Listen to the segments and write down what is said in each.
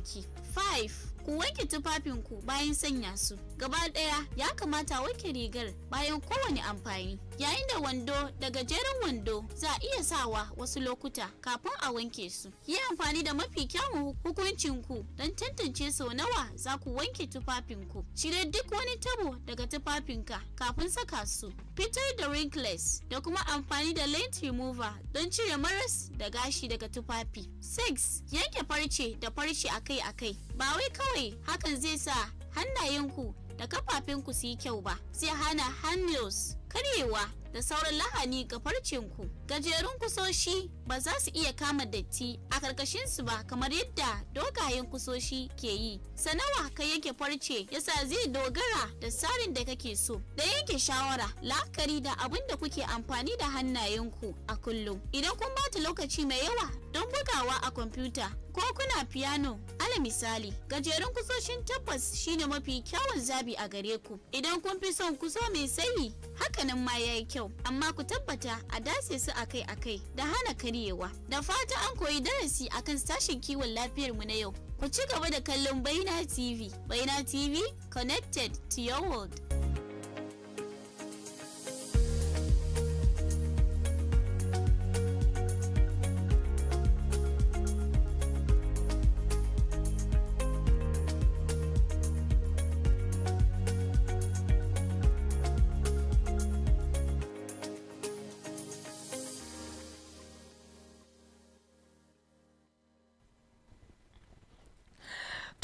jiki. 5. Ku wanke tufafinku bayan sanya su. Gaba ɗaya ya kamata wanke rigar bayan kowane amfani. Yayin da wando da gajeren wando za a iya sawa wasu lokuta kafin a wanke su. Yi amfani da mafi kyawun hukuncinku don tantance sau nawa za ku wanke tufafinku. Cire duk wani tabo daga tufafinka kafin saka su. Fitar da wrinkles da kuma amfani da lint remover don cire maras da gashi daga tufafi. 6. Yanke farce da farce akai-akai. Ba wai kawai hakan zai sa hannayenku da kafafenku su yi kyau ba, zai hana handles karyewa da sauran lahani ga farcenku. Gajerun kusoshi ba za su iya kama datti a karkashinsu ba kamar yadda dogayen kusoshi ke yi. Sanawa ka yanke farce yasa zai dogara da tsarin da kake so. Da yanke shawara la'akari da abin da kuke amfani da hannayenku a kullum. Idan kun bata lokaci mai yawa don bugawa a kwamfuta ko kuna piano, ala misali, gajerun kusoshin tabbas shine mafi kyawun zabi a gare ku. Idan kun fi son kuso mai tsayi, hakanan ma yayi kyau, amma ku tabbata a dace su akai-akai da hana karyewa. Da fata an koyi darasi akan sashen kiwon lafiyar mu na yau. Ku ci gaba da kallon Baina TV. Baina TV, connected to your world.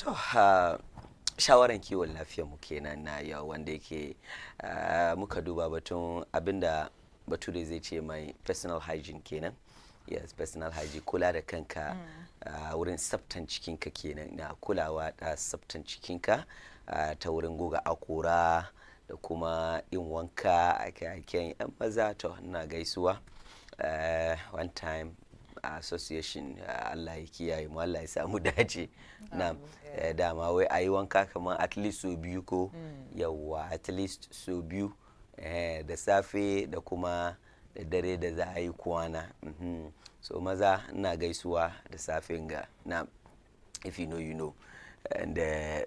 To, shawaran kiwon lafiyar mu kenan na yau wanda yake muka duba batun abinda bature zai ce mai personal hygiene kenan. Yes, personal hygiene, kula da kanka wurin tsaftan cikinka kenan, na kulawa da tsaftan cikinka ta wurin goga akora da kuma yin wanka a yan maza. To, ina gaisuwa one time association, Allah ya kiyaye mu, Allah ya samu dace. Na dama wai ayi wanka kamar at least so biyu ko yawa, at least so biyu da safe da kuma da dare da za a yi kwana. So maza ina gaisuwa da safen ga na, if you know you know. And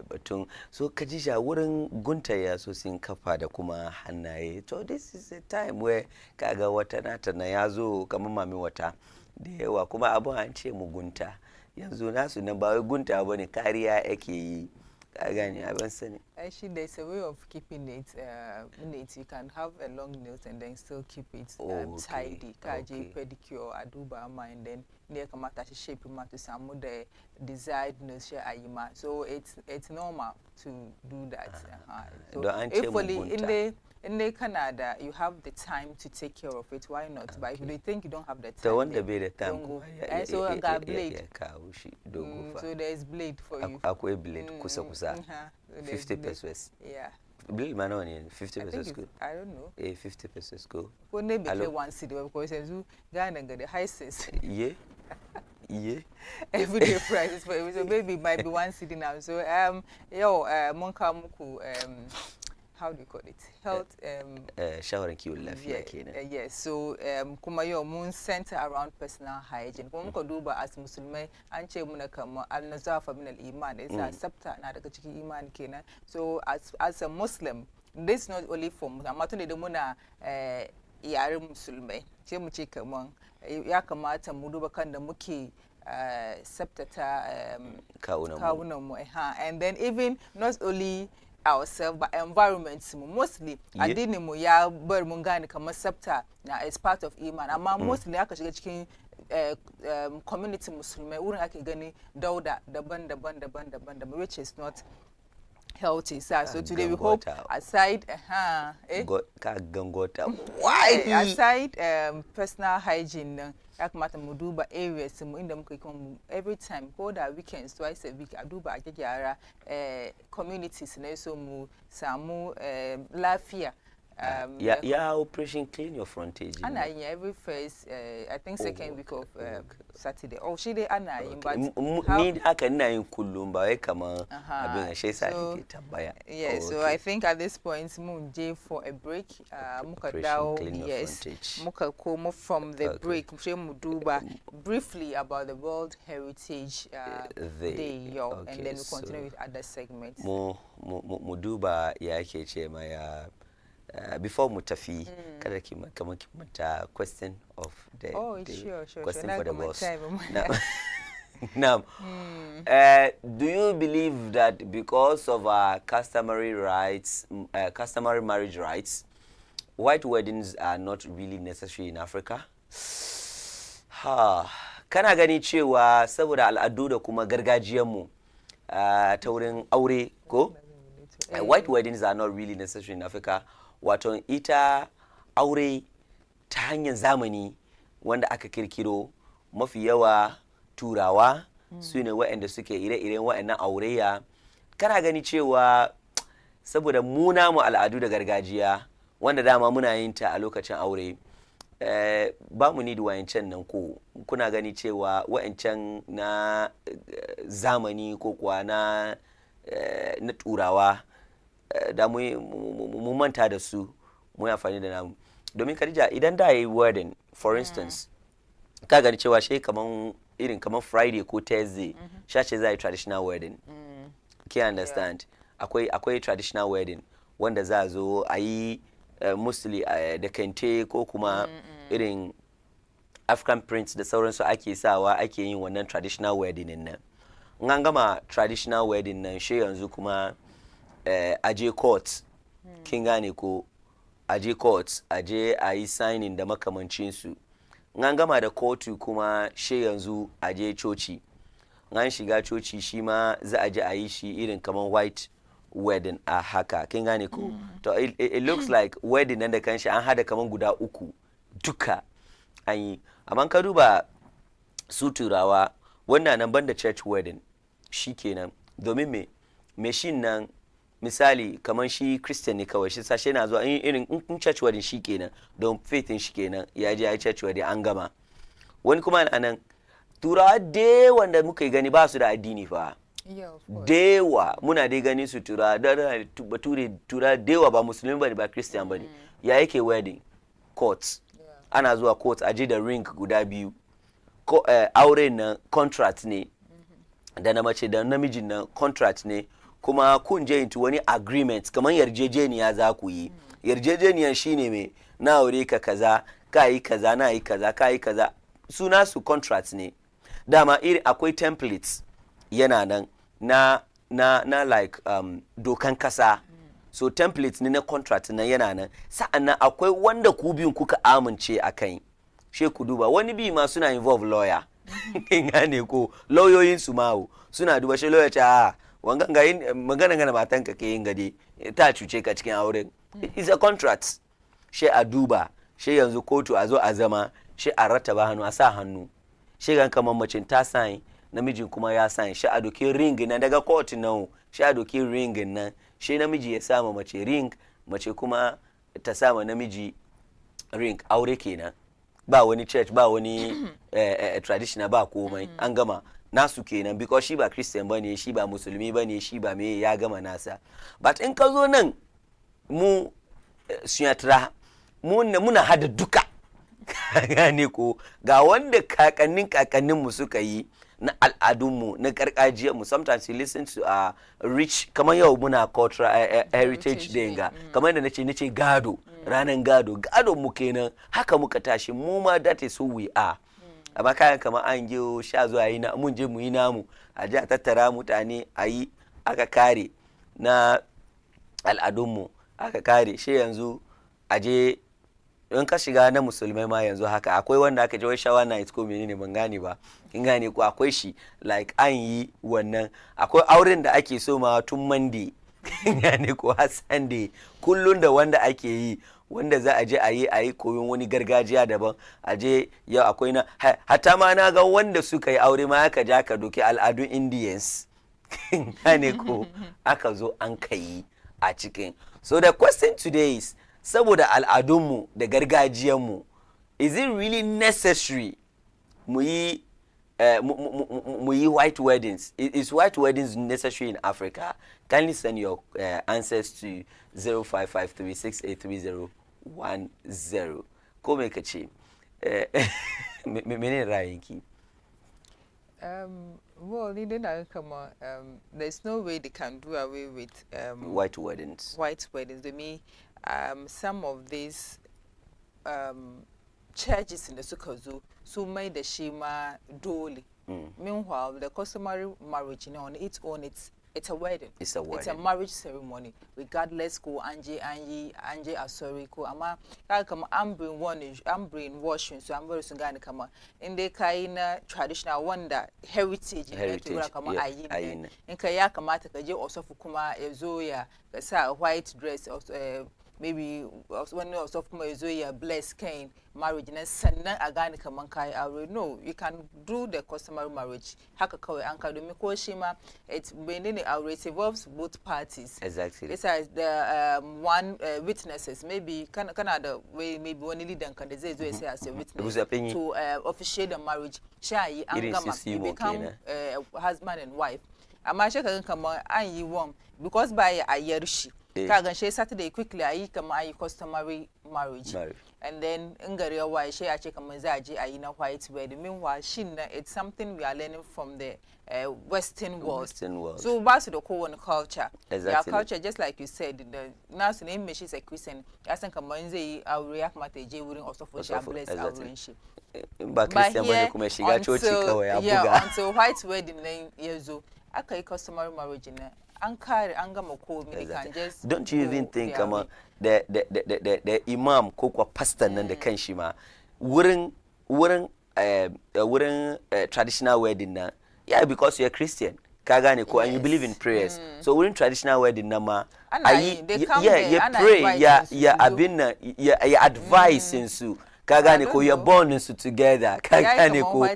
batun so kajisha wurin guntaya sosin kafa da kuma hannaye. So this is a time where kaga wata nata na yazo kamar mami wata da yawa kuma abun an ce mugunta, yanzu nasu na ba wai gunta bane, kariya yake yi, ka gane abin sani. Actually, there's a way of keeping it neat. You can have a long nails and then still keep it tidy. Kaji pedicure, aduba ma, and then near kamata to shape ma to some the desired nails share ayima. So it's normal to do that. So if in the Canada, you have the time to take care of it. Why not? But if you think you don't have the time, the one that be the time. And so I got blade. So there is blade for you. Akwe blade kusa 50 pesos. Yeah. Blade man on 50 pesos go. I don't know. 50 pesos go. When they make one city because you Ghana get the high sense. Yeah. Yeah. Everyday prices for it. So maybe it might be one city now. So monka muku how do you call it? Health shawaran kiwon lafiya kenan. Yes, so kuma yau mun center around personal hygiene. Kuma muka duba as musulmai an ce muna kamar al-nazafa min al-iman, isa sabta na daga cikin imani kenan. So as a Muslim, this is not only for amma tun da muna yaren musulmai, ce mu ce kamar ya kamata mu duba kan da muke sabtata kawunan mu. And then even not only ourselves but environment mostly addini mu ya bar mun gane kamar sabta na is part of iman, amma mostly aka shiga cikin community musulmai wurin ake gani dauda daban-daban which is not healthy. So today we hope aside aside personal hygiene ya kamata mu duba areas mu inda muka kuma every time ko da weekends twice a week a duba a gyara communities ne, so mu samu lafiya Operation Clean Your Frontage. Ana in every first, I think second week of Saturday. Oh, she did Ana in, but me haka ina yin kullum ba wai kaman abin shi yasa nake tambaya. Yeah, so I think at this point mun je for a break. Muka dawo, yes. Muka komo from the break. Mu duba briefly about the World Heritage Day, and then we continue with other segments. Mu duba ya ke ce ma before mu tafi kada ki kamar ki mata question of the day. Sure. Question for the boss. Now, do you believe that because of our customary marriage rights, white weddings are not really necessary in Africa? Kana gani cewa saboda al'adu da kuma gargajiyarmu ta wurin aure ko? White weddings are not really necessary in Africa. Wato ita aure ta hanyar zamani wanda aka kirkiro mafi yawa turawa su ne waɗanda suke ire-iren waɗannan aureya. Kana gani cewa saboda mu namu al'adu da gargajiya wanda dama muna yin ta a lokacin aure, ba mu ni da wayancan nan ko kuna gani cewa wayancan na zamani ko kuwa na turawa da mu manta da su mu amfani da namu. Domin Khadija, idan da yayi wedding for instance, ka gani cewa shi kaman irin kaman Friday ko Thursday shace za yi traditional wedding. Ki understand? Akwai traditional wedding wanda za zo a yi mostly da kente ko kuma irin African prints da sauransu ake sawa ake yin wannan traditional wedding nan. An gama traditional wedding nan shi yanzu kuma aje court, kin gane ko aje court aje a yi signing da makamancinsu. An gama da kotu kuma shi yanzu aje coci. An shiga coci shi ma za a je a yi shi irin kaman white wedding a haka, kin gane ko? To it looks like wedding nan da kanshi an hada kaman guda uku duka an yi. Amma ka duba su turawa wannan nan banda church wedding shi kenan. Domin me shi nan misali kaman shi Christian ne kawai, shi sashe na zuwa irin in church wedding shi kenan don faithin shi kenan ya je ya yi church wedding an gama. Wani kuma nan turawa da wanda muka gani ba su da addini fa. Dewa muna dai gani su tura dewa ba musulmi bane ba Christian bane. Ya yake wedding court, ana zuwa court aje da ring guda biyu. Aure nan contract ne da na mace da namijin nan contract ne, kuma kun je into wani agreement kamar yarjejeniya za ku yi. Yarjejeniyar shine me na aure ka kaza, ka yi kaza, na yi kaza, ka yi kaza. Suna su contract ne. Dama iri akwai templates yana nan na like dokan kasa. So templates ne na contract na yana nan. Sa'annan akwai wanda ku biyun kuka amince akai. She ku duba wani bi ma suna involve lawyer. Kin gane ko lauyoyin su mawo suna duba shi lawyer ta wangan ga yin magana gana matan ka ke yin gade ta cuce ka cikin auren. It's a contract. She a duba, she yanzu kotu a zo a zama, she a rattaba hannu a sa hannu. She gan kamar macin ta sign, namijin kuma ya sign, she a doki ring nan daga kotu nan, she a doki ring nan, she namiji ya sama mace ring, mace kuma ta sama namiji ring, aure kenan. Ba wani church, ba wani traditional, ba komai, an gama. Nasu kenan because shi ba Christian bane, shi ba musulmi bane, shi ba me ya gama nasa. But in ka zo nan mu suyatra muna hada duka. Gane ko ga wanda kakannin mu suka yi na al'adunmu na gargajiyarmu. Sometimes you listen to rich kamar yau muna cultural heritage day ga kamar da nace gado, ranan gado mu kenan, haka muka tashi mu ma that is who we are. Amma kayan kamar an je sha zuwa yi na mun je mu yi namu a ji a tattara mutane a yi aka kare na al'adunmu aka kare shi yanzu a je in ka shiga na musulmai ma yanzu haka akwai wanda aka je wai shawa night ko menene ban gane ba, kin gane ko akwai shi like an yi wannan. Akwai auren da ake so ma tun Monday kin gane ko har Sunday kullun da wanda ake yi, wanda za a je a yi koyon wani gargajiya daban. A je yau akwai na hatta ma na ga wanda suka yi aure ma aka ja ka doki al'adun Indians gane ko aka zo an kai a cikin. So the question today is saboda al'adunmu da gargajiyanmu, is it really necessary mu yi white weddings? Is white weddings necessary in Africa? Kindly send your answers to 0553683010. Ko me kace? Menene ra'ayinki? Well, there's no way they can do away with white weddings. White weddings. To me, some of these churches in the Sukazu so made the Shima dole. Meanwhile, the customary marriage, on its own, it's a wedding. It's a wedding. It's a marriage ceremony. Regardless, go Anje Asori ko ama come I'm brainwashing, so I'm very soon gonna come in the kind traditional wonder heritage in Kaya Kamata Kaji also Fukuma Ezoya, white dress maybe when also Fukuma Ezoya blessed cane marriage and Sana Aganica Mankai. I know you can do the customary marriage. Hakakawe Anka Domiko Shima, it's been it involves both parties. Exactly. It's as the one witnesses, maybe Canada way, maybe one leader can say as a witness to officiate the marriage. Shai Angama, you become husband and wife. Amasha can come on and you won't because by a yerushi. Kagan she Saturday quickly I come I customary marriage. And then Ungaria why she actually come Zaji I in a white wedding. Meanwhile, it's something we are learning from the Western world. So back to the Korean culture. Exactly. Our culture, just like you said, the nurse name she's a Christian. I think Kamanze our react mate J wouldn't also for bless our relationship. But Christian until white wedding years old. I can customary marriage in Don't you even think the imam ko kwa pastor nan da kanshi ma wurin traditional wedding na, yeah, because you're a Christian ka gane ko, and you believe in prayers, so wurin traditional wedding na ma you pray ya abin na ya advice su ka gane ko, you're born su together ka gane ko,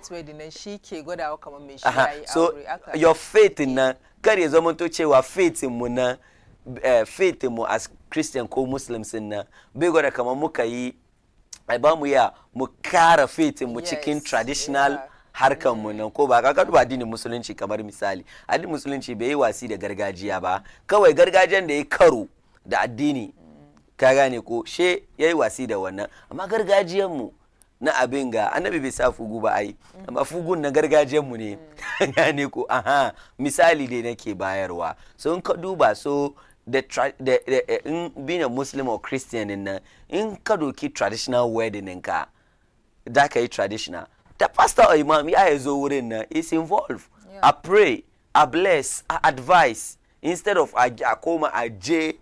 so your faith in na kar ya zama to cewa faith mu na faith mu as Christian ko Muslims na bai gwada kamar muka yi ba mu ya mu kara faith mu cikin traditional harkan mu nan ko ba ka duba addinin musulunci kamar misali addinin musulunci bai yi wasi da gargajiya ba, kawai gargajiyan da ya karo da addini ka gane ko she yayi wasi da wannan, amma gargajiyan mu na abin ga annabi bai sa fugu ba ai, amma fugun na gargajiyan mu ne gane ko. Misali dai nake bayarwa, so in ka duba, so in being a Muslim or Christian in ka doki traditional wedding ka da ka yi traditional, the pastor or imam ya zo wurin na is involved. I pray, I bless, I advise instead of a koma a je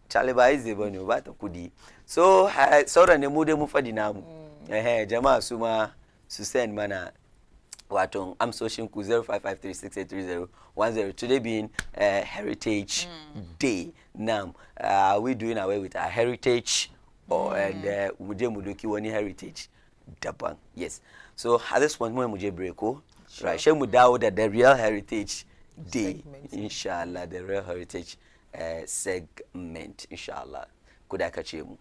chaliba ize bane ba ta kudi. So sauran ne mu dai mu fadi namu. Jama'a su ma su send mana wato amsoshin ku 0553683010. Today being Heritage Day. Now we doing away with our heritage and muje mu doki wani heritage daban. Yes. So at this point mu je break ko. Right, she mu dawo da the real heritage day inshallah, the real heritage segment inshallah. Ku da kace mu.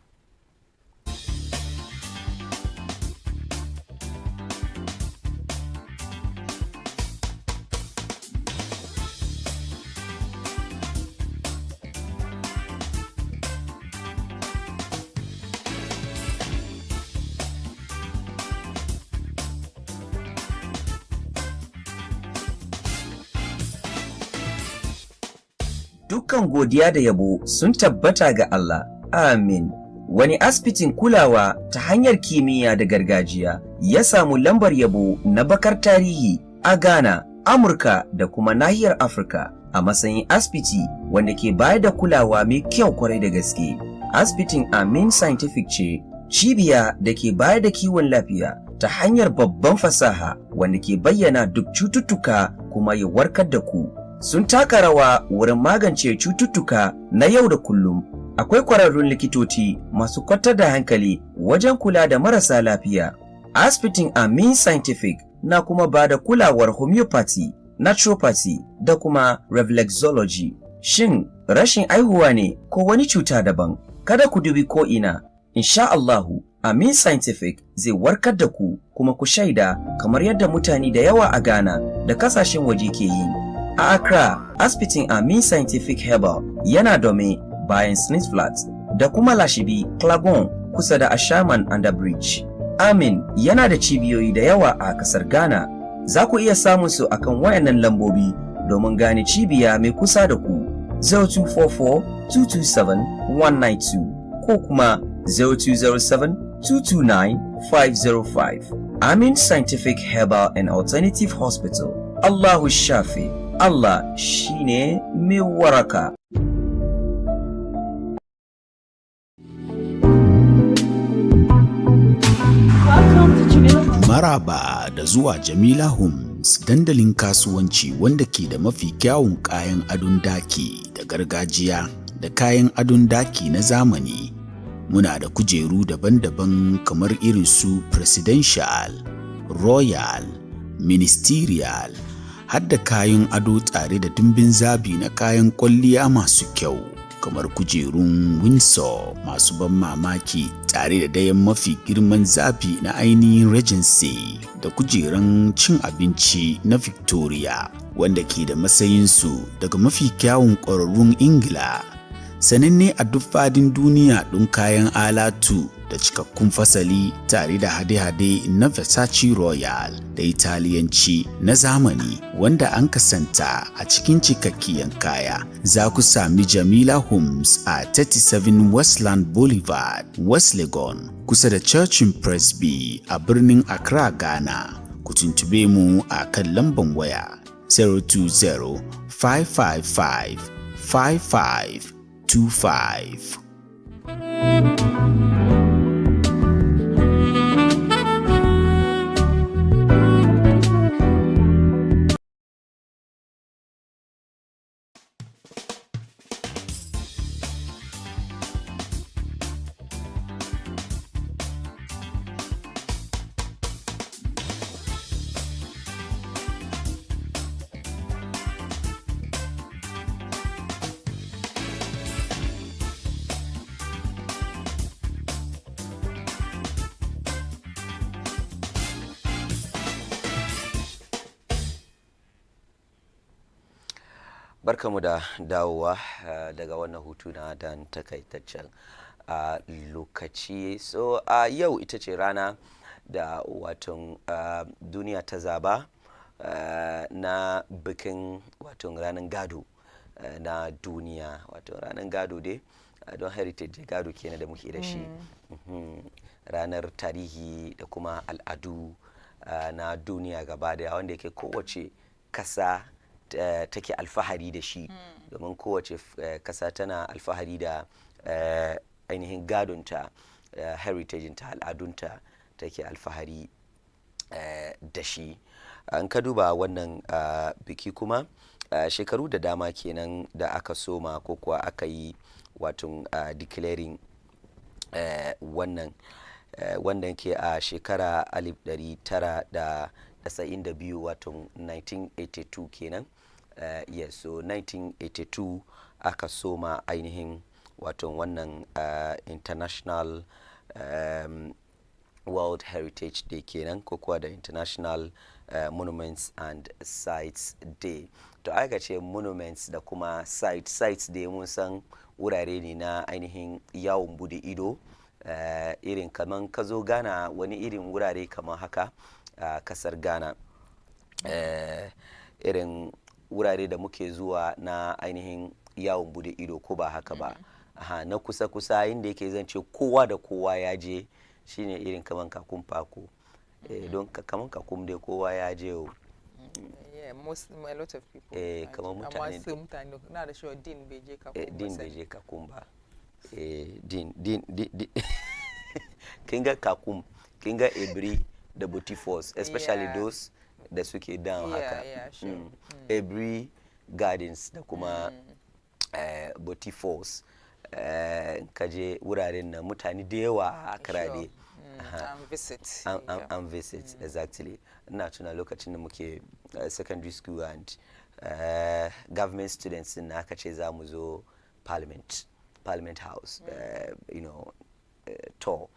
Dukkan godiya da yabo sun tabbata ga Allah. Amin. Wani asibitin kulawa ta hanyar kimiyya da gargajiya ya samu lambar yabo na bakar tarihi a Ghana, Amurka da kuma nahiyar Afirka a matsayin asibiti wanda ke bayar da kulawa mai kyau kwarai da gaske. Asibitin Amin Scientific ce cibiya da ke bayar da kiwon lafiya ta hanyar babban fasaha wanda ke bayyana duk cututtuka kuma ya warkar da ku. Sun taka rawa wurin magance cututtuka na yau da kullum. Akwai kwararrun likitoci masu kwantar da hankali wajen kula da marasa lafiya. Asibitin Amin Scientific na kuma ba da kulawar homeopathy, naturopathy da kuma reflexology. Shin rashin aihuwa ne ko wani cuta daban? Kada ku dubi ko ina, insha Allahu, Amin Scientific zai warkar da ku kuma ku shaida kamar yadda mutane da yawa a Ghana da kasashen waje ke yi. A Accra, asibitin Amin Scientific Herbal yana dome bayan Smith Flat da kuma Lashibi, Klagon kusa da Ashaman Under Bridge. Amin yana da cibiyoyi da yawa a kasar Ghana. Za ku iya samun su akan wayannan lambobi domin gane cibiya mai kusa da ku. 0244-227-192 ko kuma 0207-229-505. Amin Scientific Herbal and Alternative Hospital. Allahu Shafi. Allah shine mai waraka. Maraba da zuwa Jamila Homes, dandalin kasuwanci wanda ke da mafi kyawun kayan adon daki da gargajiya da kayan adon daki na zamani. Muna da kujeru daban-daban kamar irin su Presidential, Royal, Ministerial, har da kayan ado tare da dimbin zabi na kayan kwalliya masu kyau. Kamar kujerun Windsor masu ban mamaki tare da dayan mafi girman zabi na ainihin Regency da kujeran cin abinci na Victoria wanda ke da matsayinsu daga mafi kyawun ƙwararrun Ingila. Sananne a duk fadin duniya ɗin kayan alatu da cikakkun fasali tare da hade-hade na Versace Royal da Italiyanci na zamani wanda an kasanta a cikin cikakkiyan kaya. Za ku sami Jamila Homes a 37 Westland Boulevard, West Legon, kusa da Churchin Presby a birnin Accra, Ghana. Ku tuntube mu a kan lamban waya 020-555-5525. Barkamu da dawowa daga wannan hutu na dan takaitaccen lokaci. So yau ita ce rana da watan duniya ta zaba na bikin watan ranar gado na duniya. Watan ranar gado dai don heritage gado kenan da muke da shi. Ranar tarihi da kuma al'adu na duniya gaba daya wanda yake kowace kasa take alfahari da shi, domin kowace kasa tana alfahari da ainihin gadonta, heritage ta, al'adunta take alfahari da shi. An ka duba wannan biki kuma shekaru da dama kenan da aka soma ko kuwa aka yi watan declaring wannan wanda ke a shekara 1992 watan 1982 kenan. Yes, so 1982 aka soma ainihin wato wannan International World Heritage Day kenan ko kuwa da International Monuments and Sites Day. To aka ce monuments da kuma sites dai mun san wurare ne na ainihin yawon bude ido, irin kaman ka zo Ghana, wani irin wurare kaman haka a kasar Ghana, irin wurare da muke zuwa na ainihin yawon bude ido ko ba haka ba. Na kusa inda yake zance kowa da kowa ya je shine irin kaman Kakun Fako. Don kaman Kakum dai kowa ya je yau. A lot of people. Kamar mutane na da shi din bai je Kakum ba. Din bai je Kakum ba. Din kinga Kakum, kinga Ebri da Boti Falls, especially those da suke down haka. Sure. Ebri Gardens da kuma Boti Falls. Kaje wuraren na mutane da yawa a Accra dai. And visit, exactly. Ina tuna lokacin da muke secondary school and government students na aka ce za mu zo parliament Parliament House, tour,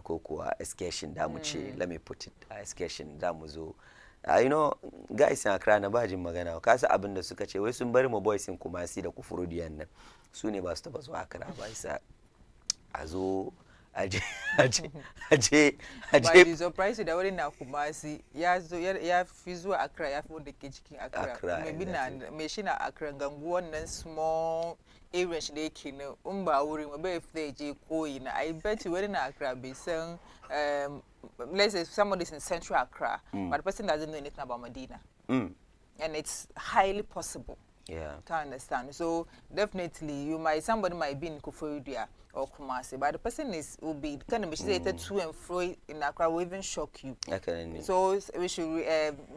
ko kuwa excursion da mu ce, let me put it, excursion da mu zo. Guys in Accra na bajin magana, kasa abin da suka ce wai sun bari mu boys in Kumasi da Kufurodiyan nan, su ne ba su taba zuwa Accra ba, isa a zo aje By the surprise da wurin na Kumasi ya fi zuwa Accra, ya fi wanda ke cikin Accra. Maybe me shi na Accra gangu wannan small area shi da yake na ba wurin ba if they je koyi na. I bet you wurin na Accra bai san let's say somebody's in Central Accra, but the person doesn't know anything about Medina. And it's highly possible. Yeah. To understand. So definitely somebody might be in Kufuridia or Kumasi, but the person will be kind of to and fro in Accra will even shock you. So we should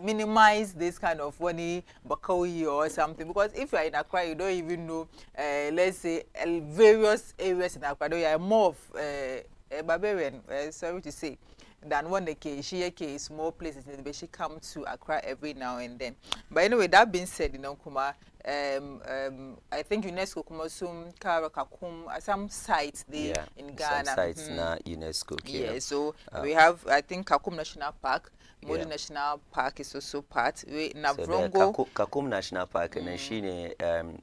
minimize this kind of funny Bakawi or something, because if you are in Accra, you don't even know let's say various areas in Accra. You are more of a barbarian, sorry to say, than one the small places but she come to Accra every now and then. But anyway, that being said, Kuma, I think UNESCO Kumasum Karakakum some sites there in Ghana. Some sites na UNESCO. Yeah, so we have I think Kakum National Park. Modi National Park is also part. We Navrongo. So Kakum National Park and shine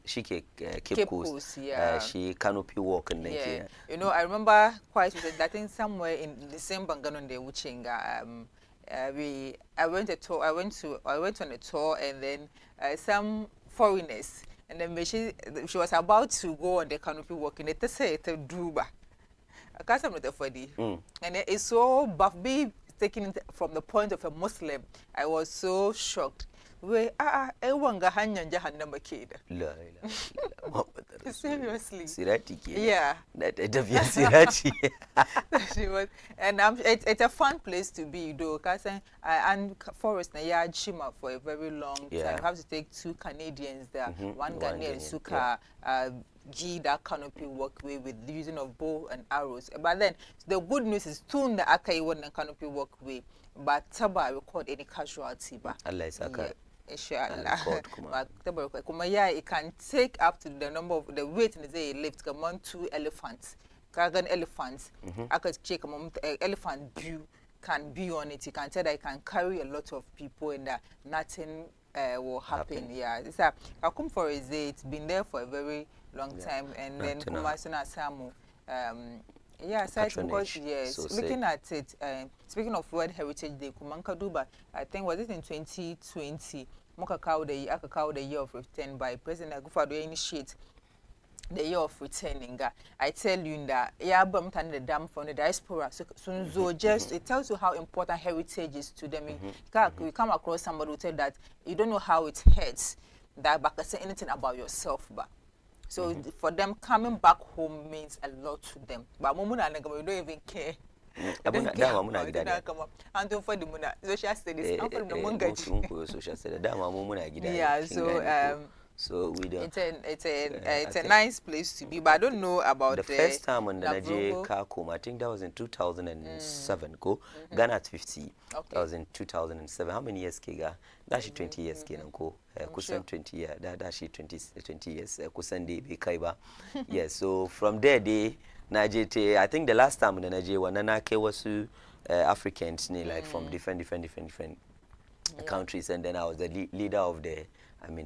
she Cape Coast. She canopy walk and I remember quite I think somewhere in the same Banganon de Uchinga. I went on a tour and then some foreigners, and then she was about to go on the canopy walk and it said Druba. I can't say it for the and it's so buff be taken from the point of a Muslim. I was so shocked. We ewanga hanya jahannama kid. Seriously. Sirati kid. Yeah. That Sirati. She was, and it's a fun place to be though. And forest na yard shima for a very long time. You have to take 2 Canadians there, one Ghanaian Suka. G that canopy walkway with the using of bow and arrows. But then the good news is soon the Akai won the canopy walkway, but Taba record any casualty. Allah is Inshallah. It can take up to the number of the weight in the day lift. Come on, 2 elephants, Kagan elephants. I could check elephant view can be on it. You can tell that it can carry a lot of people and that nothing will happen. Yeah, it's Kakum Forest. It's been there for a very long time, and then Kumasuna Samu. Aside because looking at it, speaking of World Heritage Day, Kumankaduba, I think was it in 2020, Mokakau the year of return by President Agufado initiate the year of returning. I tell you that Bumtan the dam from the diaspora. So just it tells you how important heritage is to them. We come across somebody who tell that you don't know how it hurts that back say anything about yourself, but. So for them, coming back home means a lot to them. But Mumuna we don't even care. And don't for the Muna. Social studies. I'm from the Mungachi. Social studies. Yeah, so we don't. It's a nice place to be, but I don't know about the first time on the Nigeria Kakum. I think that was in 2007. Ghana at 50. That was in 2007. How many years Kiga? That's 20 years Kenanko. Kusan 20 years. That's 20 years. Kusan de be Kaiba. Yes. So from there Nigeria. I think the last time in the Nigeria Wananake was Africans, like from different countries, and then I was the leader of the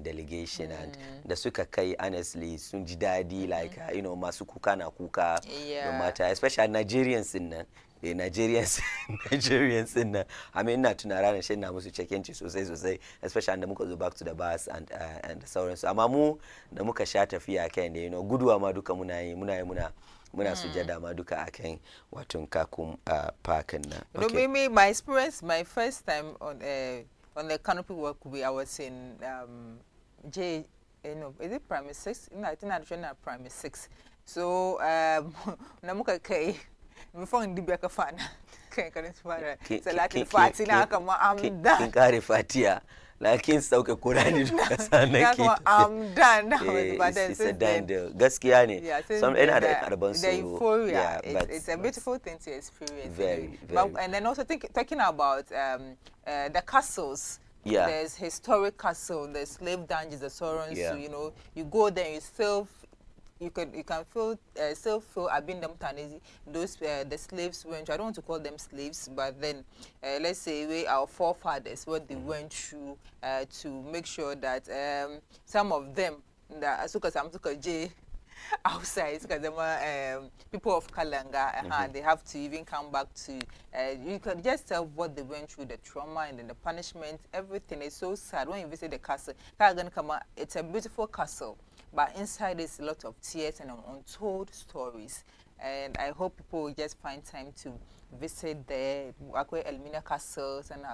delegation, and the Sukakai honestly Sunjidadi like Masukuka na kuka no matter, especially Nigerians in Nigerians in not to Narana and Shena Musu check in so say especially and the Muka go back to the bus and the Tsarin Safiya Amamu the Muka Safiya Ken good Maduka Muna sujada maduka aken watun Kakum park and maybe my experience, my first time on the canopy walkway, I was in is it primary 6? No, I think I'm primary 6. So namuka kai before in Dibia fan so Latin party na kama I'm done. Kinkari fatia lakin sauke Qur'ani duka sanan ki. I'm done now. But then it's a done deal. Gaskiya ne. Some ina da karban so. The euphoria. It's a beautiful thing to experience. Very. And then also talking about the castles. Yeah. There's historic castle, the slave dungeons, the Tsarin Safiya, you go there, you still you can feel still feel abinda mutane those the slaves went. I don't want to call them slaves, but then let's say our forefathers, what they went through to make sure that some of them that asuka outside because they were people of Kalanga, they have to even come back to you can just tell what they went through, the trauma and then the punishment. Everything is so sad when you visit the castle. It's a beautiful castle, but inside is a lot of tears and untold stories. And I hope people will just find time to visit there. Elmina Castles and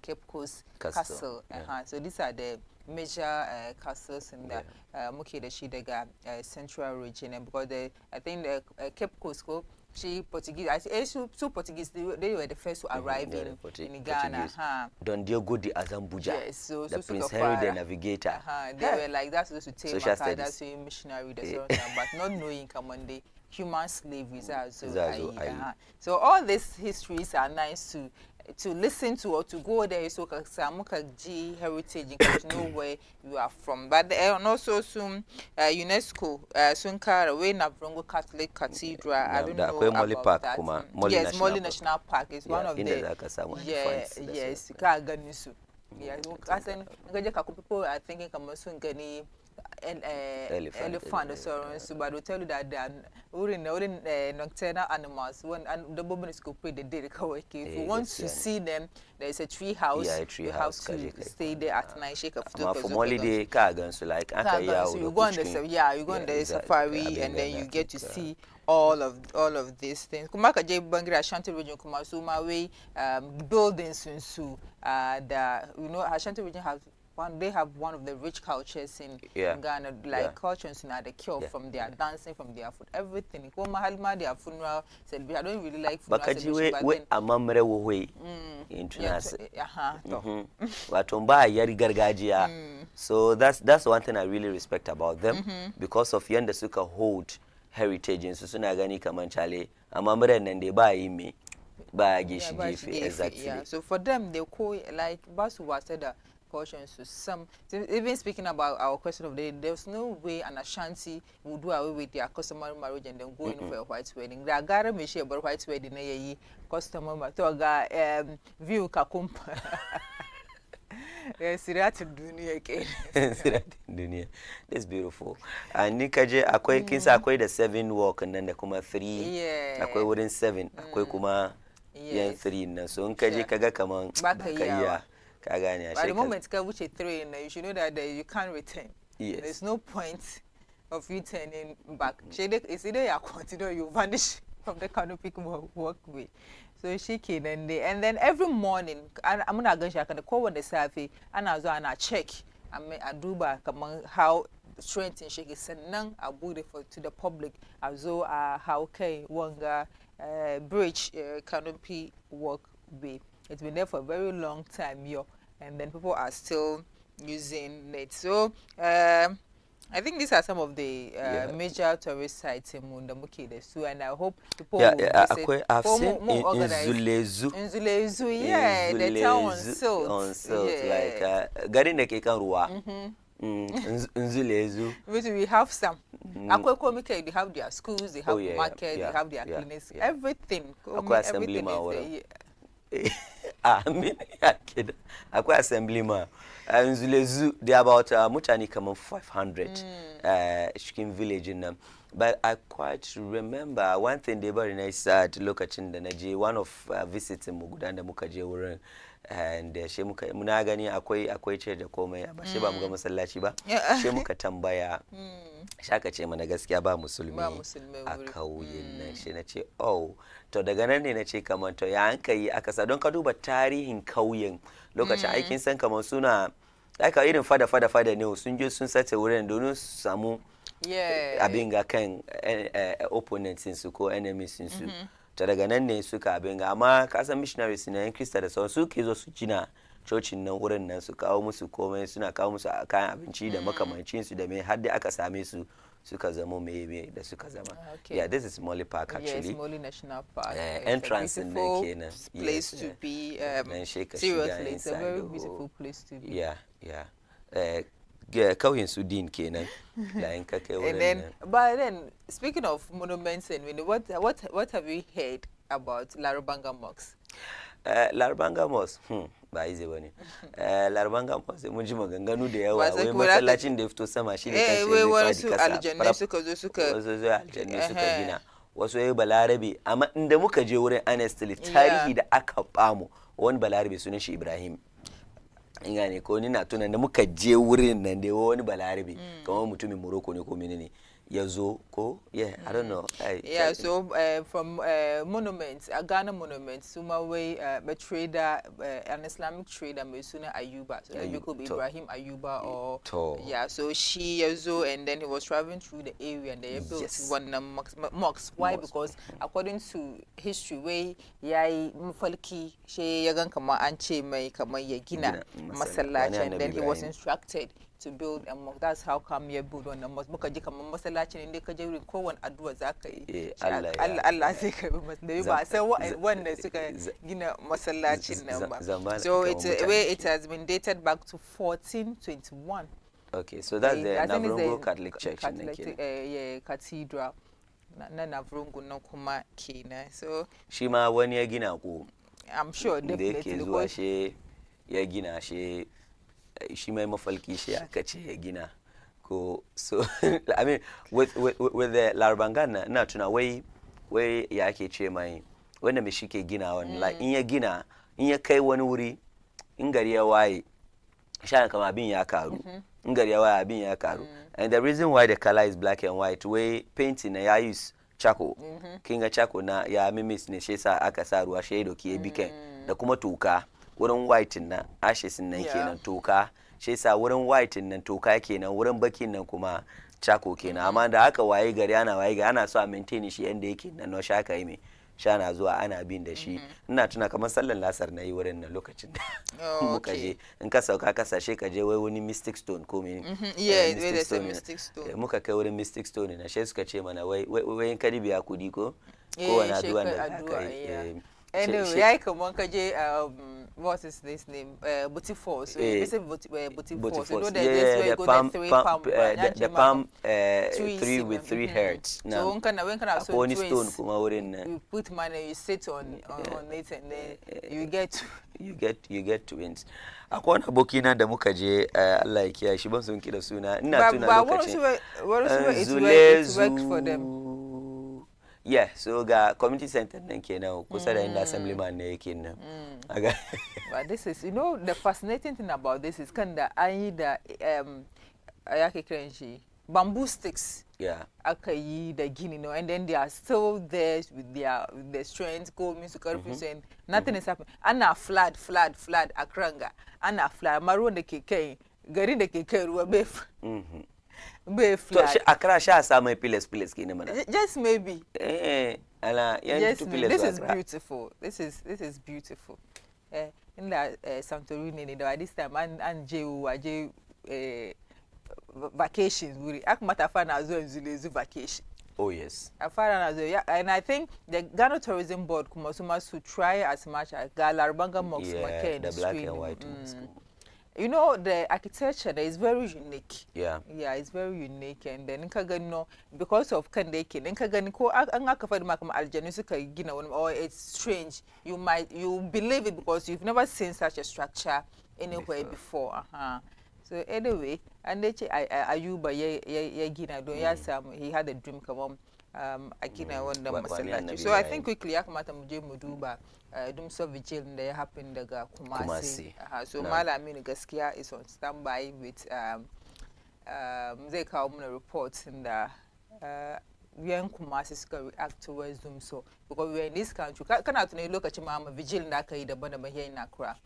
Cape Coast Castle. So these are the major castles in the Mukeda Shidega central region. And because I think the Cape Coast Portuguese, Portuguese, they were the first to arrive in Ghana. Don Diogo de Azambuja, yes, so Prince Henry the Navigator. They were like that supposed to take that's a missionary, but not knowing Kamande. Human slavery. So all these histories are nice to listen to or to go there. So Samuka G heritage, because you know where you are from. But and also soon UNESCO soon car away Navrongo Catholic Cathedral. I don't know about Park, that. Yes, Molly National Park is one of the yes. Yeah, people are thinking Kamasun elephant, so but I will tell you that they are nocturnal animals. When and the moment is complete, the day if you want to see them, there is a tree house. You have to stay there at night. Shake a photo. For holiday, so like so you go on the safari, and then you get to see all of these things. Kumaka J Bangra Ashanti region Kumasuma way buildings in Su. Ashanti region has they have one of the rich cultures in Ghana, like cultures in the cure from their dancing, from their food, everything. Their funeral celebration. I don't really like funeral celebration, but then amamre wo international. Watomba yari gargajia. So that's one thing I really respect about them, because of yanda suka hold heritage in susuna gani kamanchale amamre nende ba imi ba gishi exactly. Yeah. So for them they call like Basu said that to some, even speaking about our question of the day, there's no way an Ashanti will do away with their customary marriage and then go in for a white wedding. There are gara me share about white wedding na customer toga view kakumpa. Yes, dunia. That's beautiful. And Nikaje akwai kinsa akwai the 7 walk and then the kuma 3. Yeah. Akwai within 7. Akwai kuma yan 3 na. So nkaje kaga kaman bakaya. At the moment, which is 3, you should know that you can't return. Yes. There's no point of you turning back. It's either you continue or you vanish from the canopy walkway. So she came and then every morning, I'm gonna go check and call on the survey and I check. I do back among how strength and shake is none are beautiful to the public as though how Wanga bridge canopy walkway. It's been there for a very long time, and then people are still using it. So I think these are some of the major tourist sites in Mundamukide. So, and I hope people will visit. I've seen in Zulezu, the town on Silt. Like Garine Kekanrua. Nzulezu. We have some. Akwekomike, they have their schools, they have market, they have their clinics, everything. Everything is I mean, Aqua Assemblyman. Nzulezu, they about Mutani come 500 Shikin village in them. But I quite remember one thing they very nice to look at in the Naji, one of visiting Mugudanda Mukaje were and Shemuka Munagani Akwe Church Kome, Basheba Mugamasalachi ba, Shemuka Tambaya. Shaka chema na gaskiya ba musulmi a kauyen nan shi nace to daga nan ne nace kaman to ya hankai aka sa don ka duba tarihin kauyen lokacin aikin san kaman suna aka irin fada ne sun je sun sace wurin don su samu abin ga kan opponents su ko enemies su to daga nan ne suka abin ga amma ka san missionaries ne yan Krista da sauran su ke zo su gina cocin nan wurin nan su kawo musu komai suna kawo musu kayan abinci da makamancin su da mai har da aka same su suka zama mai da suka zama. Yeah, this is Molly Park actually. Yes, Molly National Park. Entrance in the place to be. Seriously, it's a very beautiful place to be. Yeah. kauyen su din kenan layin ka kai wurin then, nan. but then, speaking of monuments, and what have you heard about Larabanga Mosque? Larabanga Mosque, ba ize bane. Larabanga Mosque mun ji maganganu da yawa, Wasa wai kuma masallacin da ya fito sama shi da kanshi zai fadi kasa. aljanna suka zo suka wasu aljanna suka gina. Wasu yayi balarabe, amma inda muka je wurin honestly tarihi da aka bamu wani balarabe sunan shi Ibrahim. In gane ko ni na tunan da muka je wurin nan da wani balarabe kamar mutumin Morocco ne ko menene ya zo ko I don't know. So from monuments, Ghana monuments, Sumaway, a trader, an Islamic trader, Mesuna Ayuba, so you could be Ibrahim Ayuba or so she Yazo, and then he was traveling through the area and they built one mosque. Why? Because according to history, way yai mufalki she yagan kama anche mai kama yagina masallaci, and then he was instructed to build a mosque. That's how come you build on a mosque. Muka ji kamar masallacin inda ka je wurin kowane addu'a zaka yi. Allah sai ka bi masallacin ba sai wanda suka gina masallacin nan ba. So it has been dated back to 1421. Okay, so that's the Navrongo Catholic Church. Cathedral. Na Navrongo na kuma kenan. So shi ma wani ya gina ko. I'm sure definitely. Da yake zuwa shi ya gina shi mai mafalki shi aka ce ya gina ko. So I mean with the Larabanga na tuna wai ya ake ce mai wanda mai shi ke gina wani like in ya kai wani wuri in gari ya waye sha kama abin ya karu in gari ya waye abin ya karu, and the reason why the color is black and white way painting na ya use charcoal kinga charcoal na ya mimis ne shi sa aka sa ruwa shi doki ya biken da kuma toka wurin white nan ashes nan kenan toka shi sa wurin white nan toka kenan wurin bakin nan kuma charcoal kenan, amma da aka waye gari ana so a maintain shi yanda yake nan no shaka yi me shana zuwa ana bin da shi. Ina tuna kamar sallan lasar na yi wurin nan lokacin da muka je in ka sauka kasashe ka je wai wani mystic stone ko mene mystic stone muka kai wurin mystic stone na shi suka ce mana wai in ka biya kudi ko wani addu'a da aka yi. Anyway, yayi kaman ka je what is this name? Booty Falls. So you say Booty Falls. You know the palm tree with three heads. So when can so twins, stone kuma wurin na. You put money, you sit on it, and then you get twins. Akwai wani abokina da muka je Allah ya kiyaye shi ban son kira suna ina tuna lokacin it worked for them. Yeah, so ga community center nan kenan kusa da inda assemblyman ne yake nan. But this is, you know, the fascinating thing about this is kinda an yi da ayake kiran shi bamboo sticks. Yeah. Aka yi da gini, no, and then they are still there with their strength, go music and nothing is happening. Ana flood akranga. Ana flood maruwan da ke kai gari da ke kai ruwa bef. So Accra sha sa mai piles kenan mana. Just maybe. Ala yan two piles. This is beautiful. This is beautiful. In the Santorini ne da this time an je vacations wuri akamata fa na zo yanzu vacation. Oh yes. And I think the Ghana Tourism Board kuma to try as much as Larabanga Mosque the black and white. You know, the architecture is very unique. Yeah, it's very unique, and then no, because of Kandeke, ko an aka fadi maka aljanu suka gina wani, or it's strange. You believe it because you've never seen such a structure anywhere before. So anyway, and they Ayuba ya gina don ya samu, he had a dream come a gina wanda masallaci. So I think quickly akamata mu je mu duba Dumso Vigil da happened daga Kumasi. So Malamini gaskiya is on standby with zai kawo mana reports in the yan Kumasi suka react towards Dumso, because we're in this country. Kana tunai lokacin ma vigil da aka yi daban-daban here in Accra.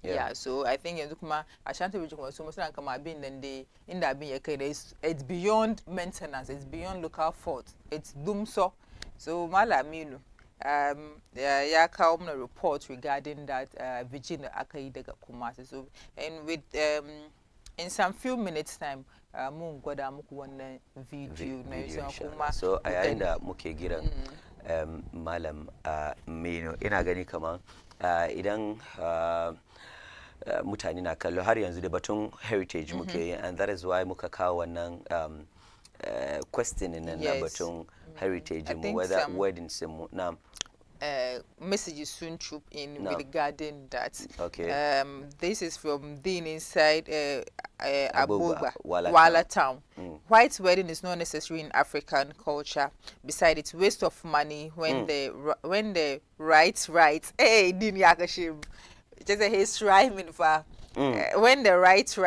Yeah, so I think yanzu kuma Ashanti region kuma su suna kama abin nan dai inda abin ya kai, it's beyond maintenance, it's beyond local fault, it's Dumso. So Malaminu ya kawo mana report regarding that vigil da aka yi daga Kumasi. So and with in some few minutes time mun gwada muku wannan video na kuma so a yayin da muke giran Malam Mino ina gani kaman idan mutane na kallo har yanzu da batun heritage muke yi, and that is why muka kawo wannan question na batun heritage mu, whether weddings mu na messages soon troop in No. regarding that. Okay. This is from Dean inside Abuba, Wala Wala Town. White wedding is not necessary in African culture. Besides, it's waste of money when the right. Hey, Dean Yakashim. Just a his rhyming for. When the right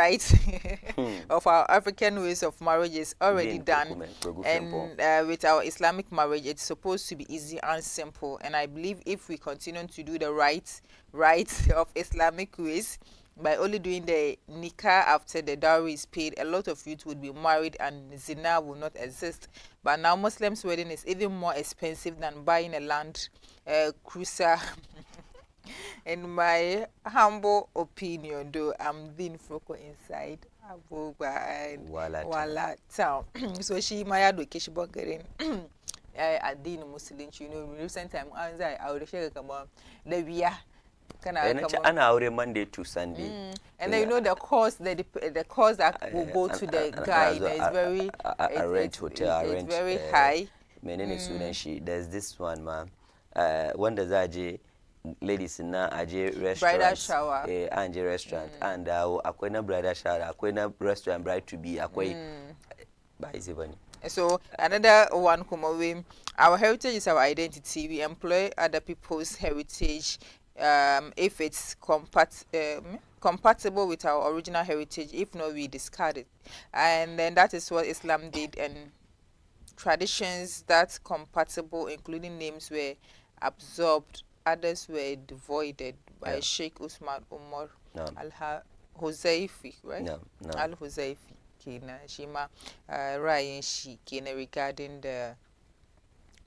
of our African ways of marriage is already done, and with our Islamic marriage, it's supposed to be easy and simple. And I believe if we continue to do the right of Islamic ways, by only doing the nikah after the dowry is paid, a lot of youth would be married and zina will not exist. But now Muslims' wedding is even more expensive than buying a land cruiser. In my humble opinion, though, I'm being focused inside Abuba and Wala Town. So she my education bunkering. I didn't Muslim, you know, recent time I would share come on the via. An hour Monday to Sunday. And then you know the cost that will go to the guy is very it's very high. There's this one, ma'am. When does that ladies na aje restaurant, bridal shower, anje restaurant, and akwai na bridal shower, akwai na restaurant bride to be, akwai ba easy bane. So another one come away. Our heritage is our identity. We employ other people's heritage if it's compatible with our original heritage. If not, we discard it. And then that is what Islam did. And traditions that's compatible, including names, were absorbed. Others were devoided by Sheikh Usman Umar Al-Huzaifi, right? No. Al-Huzaifi. Kina Shima Ryan Shi Kina regarding the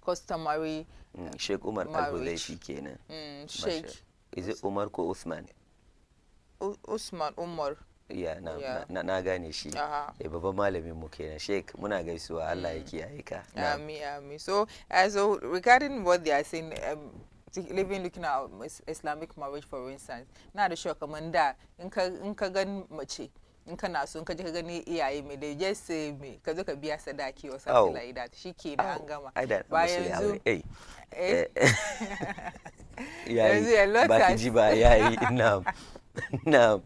customary Sheikh Umar Al-Huzaifi Kina. Sheikh. Is it Umar ko Usman? Usman Umar. Yeah, na gane shi. Babban malamin mu kenan. Sheikh, muna gaisuwa, Allah ya kiyaye ka. Amin. So regarding what they are saying, looking at Islamic marriage, for instance, na da shi kaman da in ka gan mace in kana so in ka je ka gani iyaye mai da just say me ka zo ka biya sadaki or something like that, shike da an gama bayan yanzu yayi ba ki ji ba yayi na'am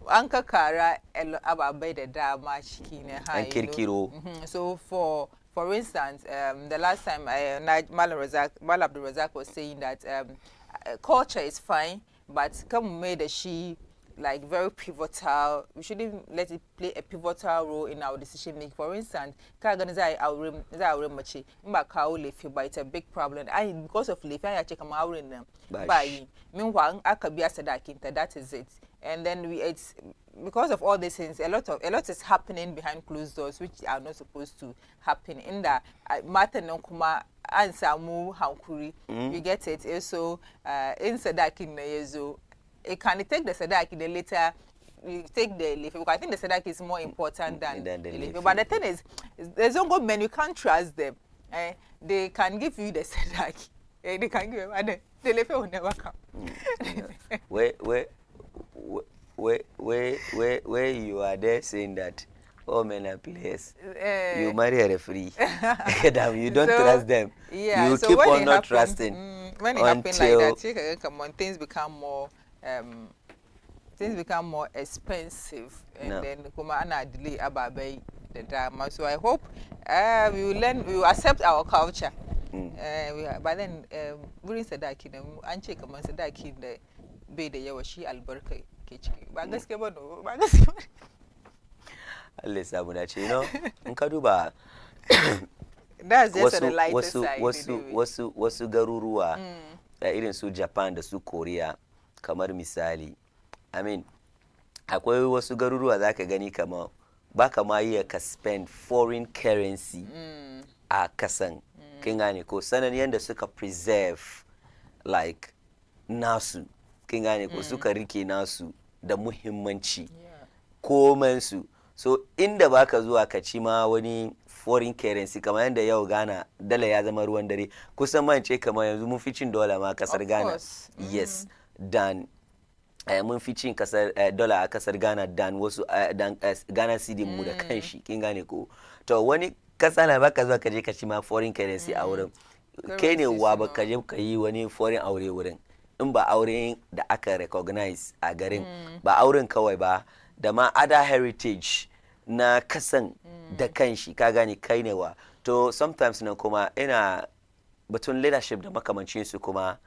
an ka kara ababai da dama shike ne ha an kirkiro. So for instance, the last time Malam Abdul Razak was saying that culture is fine, but come made that she like very pivotal. We shouldn't let it play a pivotal role in our decision making. For instance, but it's a big problem. Because of lefi, I check my in them. Meanwhile, I could be a sadakinta. That is it. And then it's because of all these things, a lot is happening behind closed doors, which are not supposed to happen. In the matter no kuma ansamu hankuri, you get it. So in sadakin na yezo, it can take the sadaki the later. You take the leaf because I think the sadaki is more important than the leaf. But the thing is, there's no good men. You can't trust them. They can give you the sadaki. They can give you, and the leaf will never come. Where you are there saying that all men are players, you marry a referee. You don't trust them. Yeah, you so keep on not happen, trusting. When it happens like that, come on, things become more expensive, and then kuma ana delay ababai the drama. So I hope we will accept our culture. But then wurin sadaki na an ce kamar sadaki da bai da yawa shi albarka ke ciki ba gaske ba no ba gaske ba. Allah ya samu dace, you know, in ka duba that's just the lighter side. Wasu garuruwa irin su Japan da su Korea kamar misali, I mean akwai wasu garuruwa zaka gani kamar baka ma iya ka spend foreign currency a kasan kin gane ko sanan yanda suka preserve like nasu kin gane ko suka rike nasu da muhimmanci komansu. So inda baka zuwa ka ci ma wani foreign currency kamar yanda yau Ghana dala ya zama ruwan dare, kusan man ce kamar yanzu mun fi cin dola ma kasar Ghana yes than mun fi cin kasar dola a kasar Ghana dan wasu Ghana cedi mu da kanshi kin gane ko to wani kasa na baka zuwa ka je ka ci ma foreign currency a wurin kai ne wa ba ka je ka yi wani foreign aure wurin in ba auren da aka recognize a garin ba auren kawai ba da ma other heritage na kasan da kanshi ka gane kai ne wa to sometimes nan kuma ina batun leadership da makamancin su kuma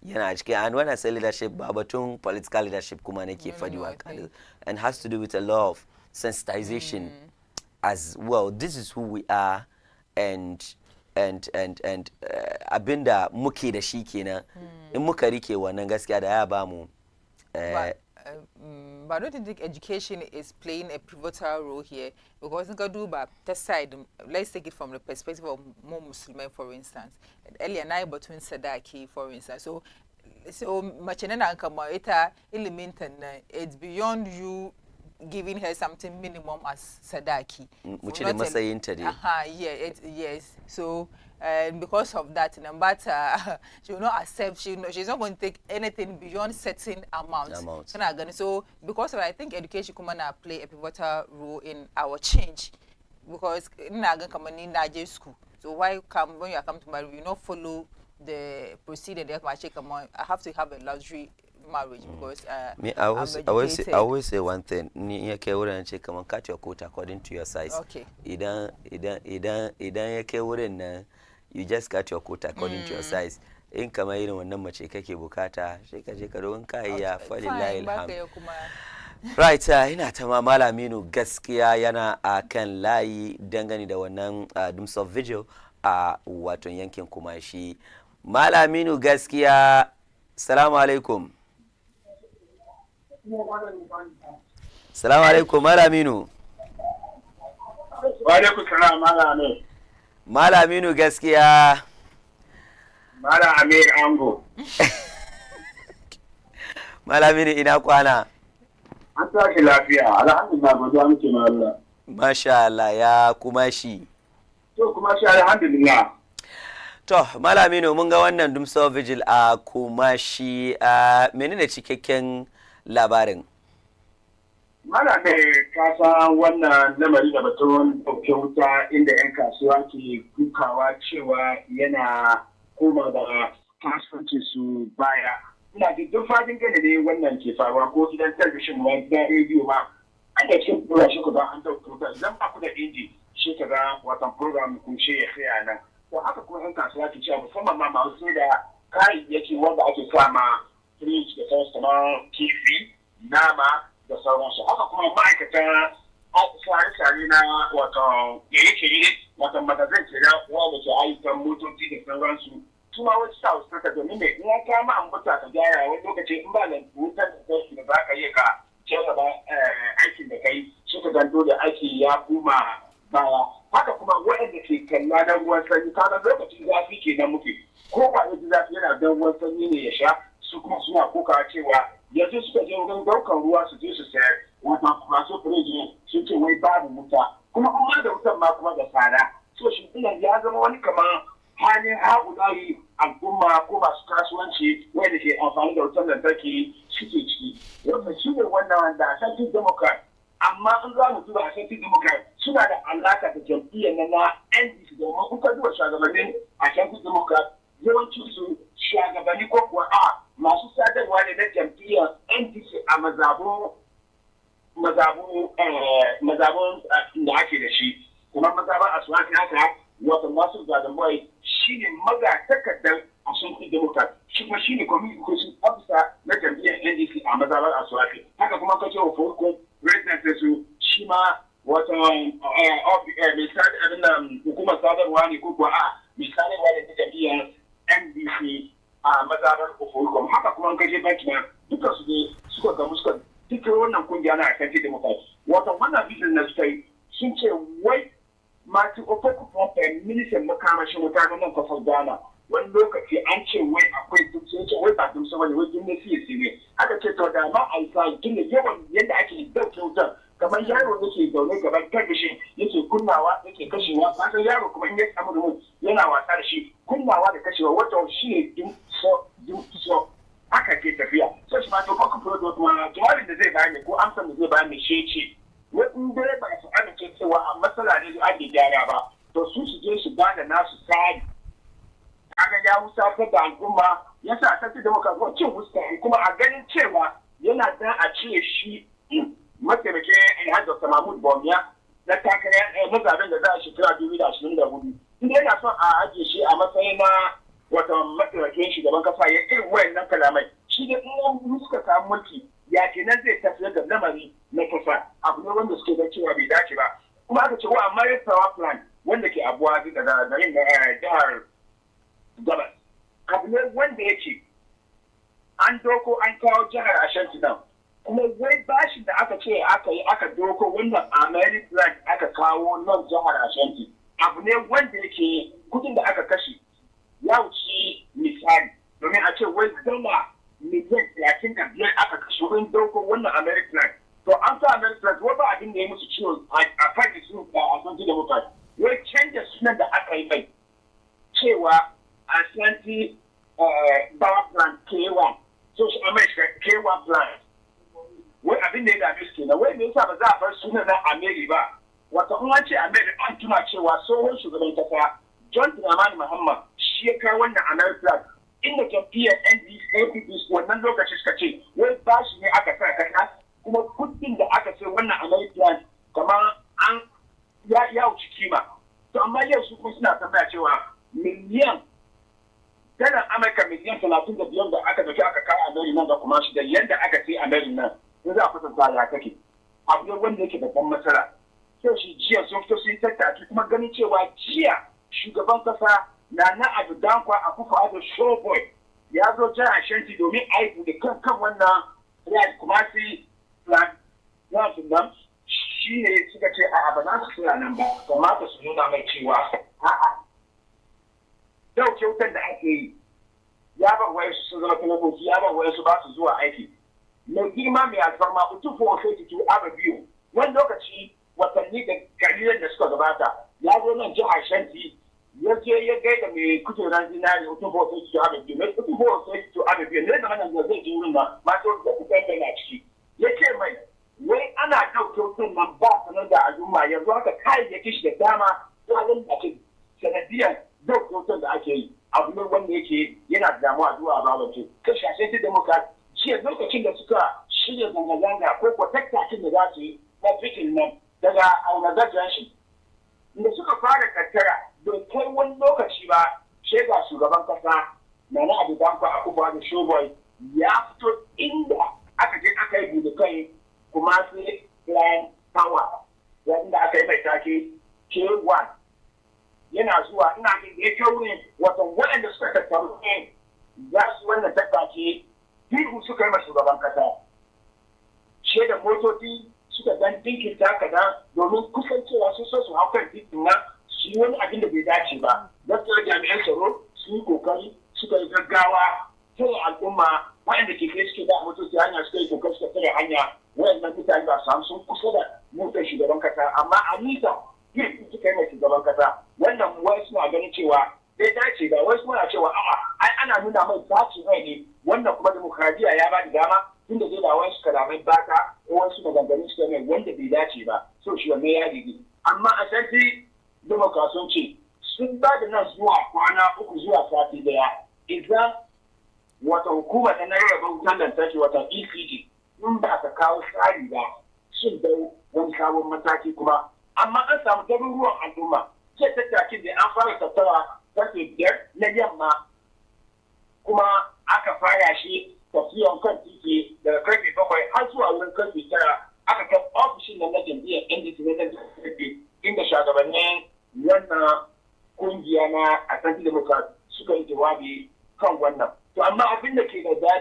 yana a cikin and when I say leadership ba batun political leadership kuma nake fadiwa and has to do with a lot of sensitization as well. This is who we are and abinda muke da shi kenan in muka rike wannan gaskiya da ya ba mu but I don't think education is playing a pivotal role here because in Gaduba, that side, let's take it from the perspective of more Muslim, for instance. Earlier, I between Sadaki, for instance. So much in an element and it's beyond you giving her something minimum as Sadaki. Which is the saying today. Yes. So because of that, but she will not accept. She's not going to take anything beyond certain amounts. So because of that, I think education can play a pivotal role in our change. Because in Nigeria school, so why come when you come to marry, you not follow the procedure that I have to have a luxury marriage because I always say one thing. Cut your coat according to your size. Okay. You just cut your coat according to your size. In kamar irin wannan mace kake bukata sai ka je ka dogon kayya falillahi alhamd. Right, ina ta ma Malaminu gaskiya yana a kan layi dangane da wannan Dumsov video a wato yankin Kumashi. Malaminu gaskiya, salamu alaikum. Salamu alaikum Malaminu. Wa alaikum salam Malaminu. Malaminu gaskiya. Malam Amir Ango. Malaminu ina kwana. An tashi lafiya, alhamdulillah godiya muke ma Allah. Masha Allah ya Kumashi. To Kumashi alhamdulillah. To Malaminu mun ga wannan Dumsov vigil a Kumashi menene cikakken labarin? Malame ka san wannan lamari da batun ɗauke wuta inda 'yan kasuwa ke dukawa cewa yana koma da kasuwanci su baya. Ina da duk fadin gane ne wannan ke faruwa ko gidan talabishin ma gidan rediyo ma an da cikin tura shi kudan an ɗauke wuta idan ba ku da inji shi ka ga watan program kun shi ya tsaya nan. To haka kuma 'yan kasuwa ke cewa musamman ma masu da kayayyaki wanda ake sa ma fridge da sauransu kamar kifi, nama da sauransu. Haka kuma ma'aikatan tsare-tsare na wato kere-kere wato magazin kera wanda ke ayyukan motoci da sauransu. Tuma wasu sa wasu kaka domin mai in ya kama an buta ka gyara wani lokaci in ba da wutar da za ka yi ka ce gaba aikin da kai shi ka ganto da aiki ya kuma baya. Haka kuma waɗanda ke kalla na ruwan sanyi kaga lokacin zafi ke nan muke ko ba da zafi yana don ruwan sanyi ne ya sha su kuma suna kokawa cewa yanzu suka je wurin ɗaukar ruwa su je su sayar wata masu firiji sun ce wai babu wuta kuma an da wutan ma kuma da tsada so shi ya zama wani kamar halin haƙulayi al'umma ko masu kasuwanci wanda ke amfani da wutar lantarki suke ciki wanda shi ne wannan wanda a santin democrat amma in za mu duba a santin democrat suna da alaka da jam'iyyar na ndc domin kuka duba shugabannin a santin democrat yawanci su shugabanni ko kuwa masu sadarwa ne na jam'iyyar ndc a mazabun da ake da shi kuma mazaban asuwaki haka wata masu zaden boy shi ne magatakardar a santin democrat shi kuma shi ne communication officer na jam'iyyar ndc a mazaban asuwaki haka kuma kace wa farko president su shi ma wata hukumar sadarwa ne ko kuwa mai sadarwa ne ta jam'iyyar ndc a mazabar ofurkom haka kuma kaje banki na duka su ne suka gamu suka cikin wannan kungiya na asanti democrat wata wannan bidiyon na suka yi sun ce wai mati ofurkom pompe ministan makamashin wuta na nan kasar ghana wani lokaci an ce wai akwai duk sun ce wai ba duk sama ne wai duk ne siya ne aka ce to da ma a yi sa tun da yawan yadda ake dauke wutar kamar yaro yake zaune gaban talabishin yake kunnawa yake kashewa kasan yaro kuma in ya samu remote yana wasa da shi kunnawa da kashewa wata shi ne dum so haka ke tafiya so sai shi ma to baka furo kuma jawabin da zai bani ko amsar da zai bani shi ce in dai ba su amince cewa a matsala ne ake gyara ba to su je su ba da nasu tsari kaga ya wusatar da al'umma ya sa sarki da muka zo cin wuska kuma a ganin cewa yana da a ce shi mataimakin Alhaji Dr. Mahmud Bawumia na takarar na zaben da za a shekara 2024 inda yana son a ajiye shi a matsayin na wata mataimakin shugaban kasa ya irin wayannan kalamai shi da in suka samu mulki ya kenan zai tafiyar da lamari na kasa abu ne wanda suke ga cewa bai dace ba kuma aka ce wa Amari Power Plant wanda ke abuwa daga garin jihar Gabas abu ne wanda yake an doko an kawo jihar Ashanti nan kuma wai bashin da aka ce aka doko wannan Amari Plant aka kawo nan jihar Ashanti abu ne wanda yake kudin da aka kashe ya wuce misali domin a ce wai dala miliyan 35 aka kashe wurin doko wannan Amari Plant to an sa Amari Plant wai ba abin da ya musu ciwo a fadi su a Ashanti da mutane wai canja sunan da aka yi mai cewa Ashanti Power Plant K1 so shi America K1 Plant wai abin da ya dame su kenan wai me yasa ba za a bar sunan na Ameri ba wata kuma ce Ameri an tuna cewa tsohon shugaban kasa John Dramani Mahama shi ya kawo wannan Ameri Plant inda jam'iyyar NDP wannan lokaci suka ce wai bashi ne aka sa kasa kuma kudin da aka sai wannan Ameri Plant kamar an ya wuce kima to amma yau su kuma suna tambaya cewa miliyan dalar Amurka miliyan 35 da aka dauki aka kawo Ameri nan da kuma shi da yadda aka sai Ameri nan in za a kusanta ya kake abu ne wanda yake babban matsala sai shi jiya sun fito sun yi tattaki kuma ganin cewa jiya shugaban kasa na Ado Dankwa Akufo-Addo Showboy ya zo jihar Ashanti domin aiki da kan wannan riyad Kumasi plan nan shi ne suka ce a'a ba za su tsaya nan ba kamata su nuna mai cewa a'a dauke wutan da ake yi ya bar waye su sun zama talakoki ya bar waye su ba su zuwa aiki mai girma mai alfarma mutum ko sai tutu aba biyu wani lokaci watanni da kalilan da suka gabata ya zo nan jihar Shanti ya je ya gaida mai kujerar zinari mutum ko sai tutu aba biyu mai mutum ko sai tutu aba biyu ne da mana zai je wurin nan ma to da ku kai na ciki ya ce mai wai ana dauke wutan nan ba sanar da al'umma yanzu haka kayayyaki shi da dama halin da ke sanadiyar dauke wutan da ake yi abu ne wanda yake yana da damuwa zuwa babance kashi Ashanti Democrat shi lokacin da suka shirya zanga-zanga ko ko tattakin da za su yi na fitin nan daga aunazar shi da suka fara tattara bai kai wani lokaci ba shaida shugaban kasa na Ado Dankwa Akufo-Addo Showboy ya fito inda aka je aka yi bude kai kuma sai Plan Power inda aka yi mai take K1 yana zuwa ina jin da ya kyau ne watan waɗanda suka tattaru ne za su wannan tattake bihu suka yi ma shugaban kasa shaida motoci suka dan dinkirta kaza domin kusancewa sun so su hau kan titin nan su yi wani abin da bai dace ba gaskiya jami'an tsaro su yi kokari suka yi gaggawa tare al'umma waɗanda ke kai suke da motoci hanya suka yi kokari suka tare hanya waɗannan mutane ba su sun kusa da motar shugaban kasa amma a nisa yin suka yi mai shugaban kasa wannan wai suna ganin cewa bai dace ba wai suna cewa a'a ai ana nuna mai dace mai ne wannan kuma demokradiyya ya ba da dama tunda zai da wasu kalamai baka ko wasu maganganun suka mai wanda bai dace ba so shi wannan ya rige amma a sarki demokrasun ce sun ba da nan zuwa kwana 3 zuwa sati daya idan wata hukuma ta na rarraba wutan lantarki wata ECG in ba ka kawo tsari ba sun dau wani sabon mataki kuma amma an samu garuruwan al'umma sai tattakin da an fara tattawa karfe 5 na yamma kuma aka fara shi tafiyan kan titi daga karfe 7 har zuwa wurin karfe 9 aka kai ofishin da na jam'iyyar NDC na dan karfe inda shugabannin wannan kungiya na Ashanti Democrat suka yi jawabi kan wannan to amma abin da ke da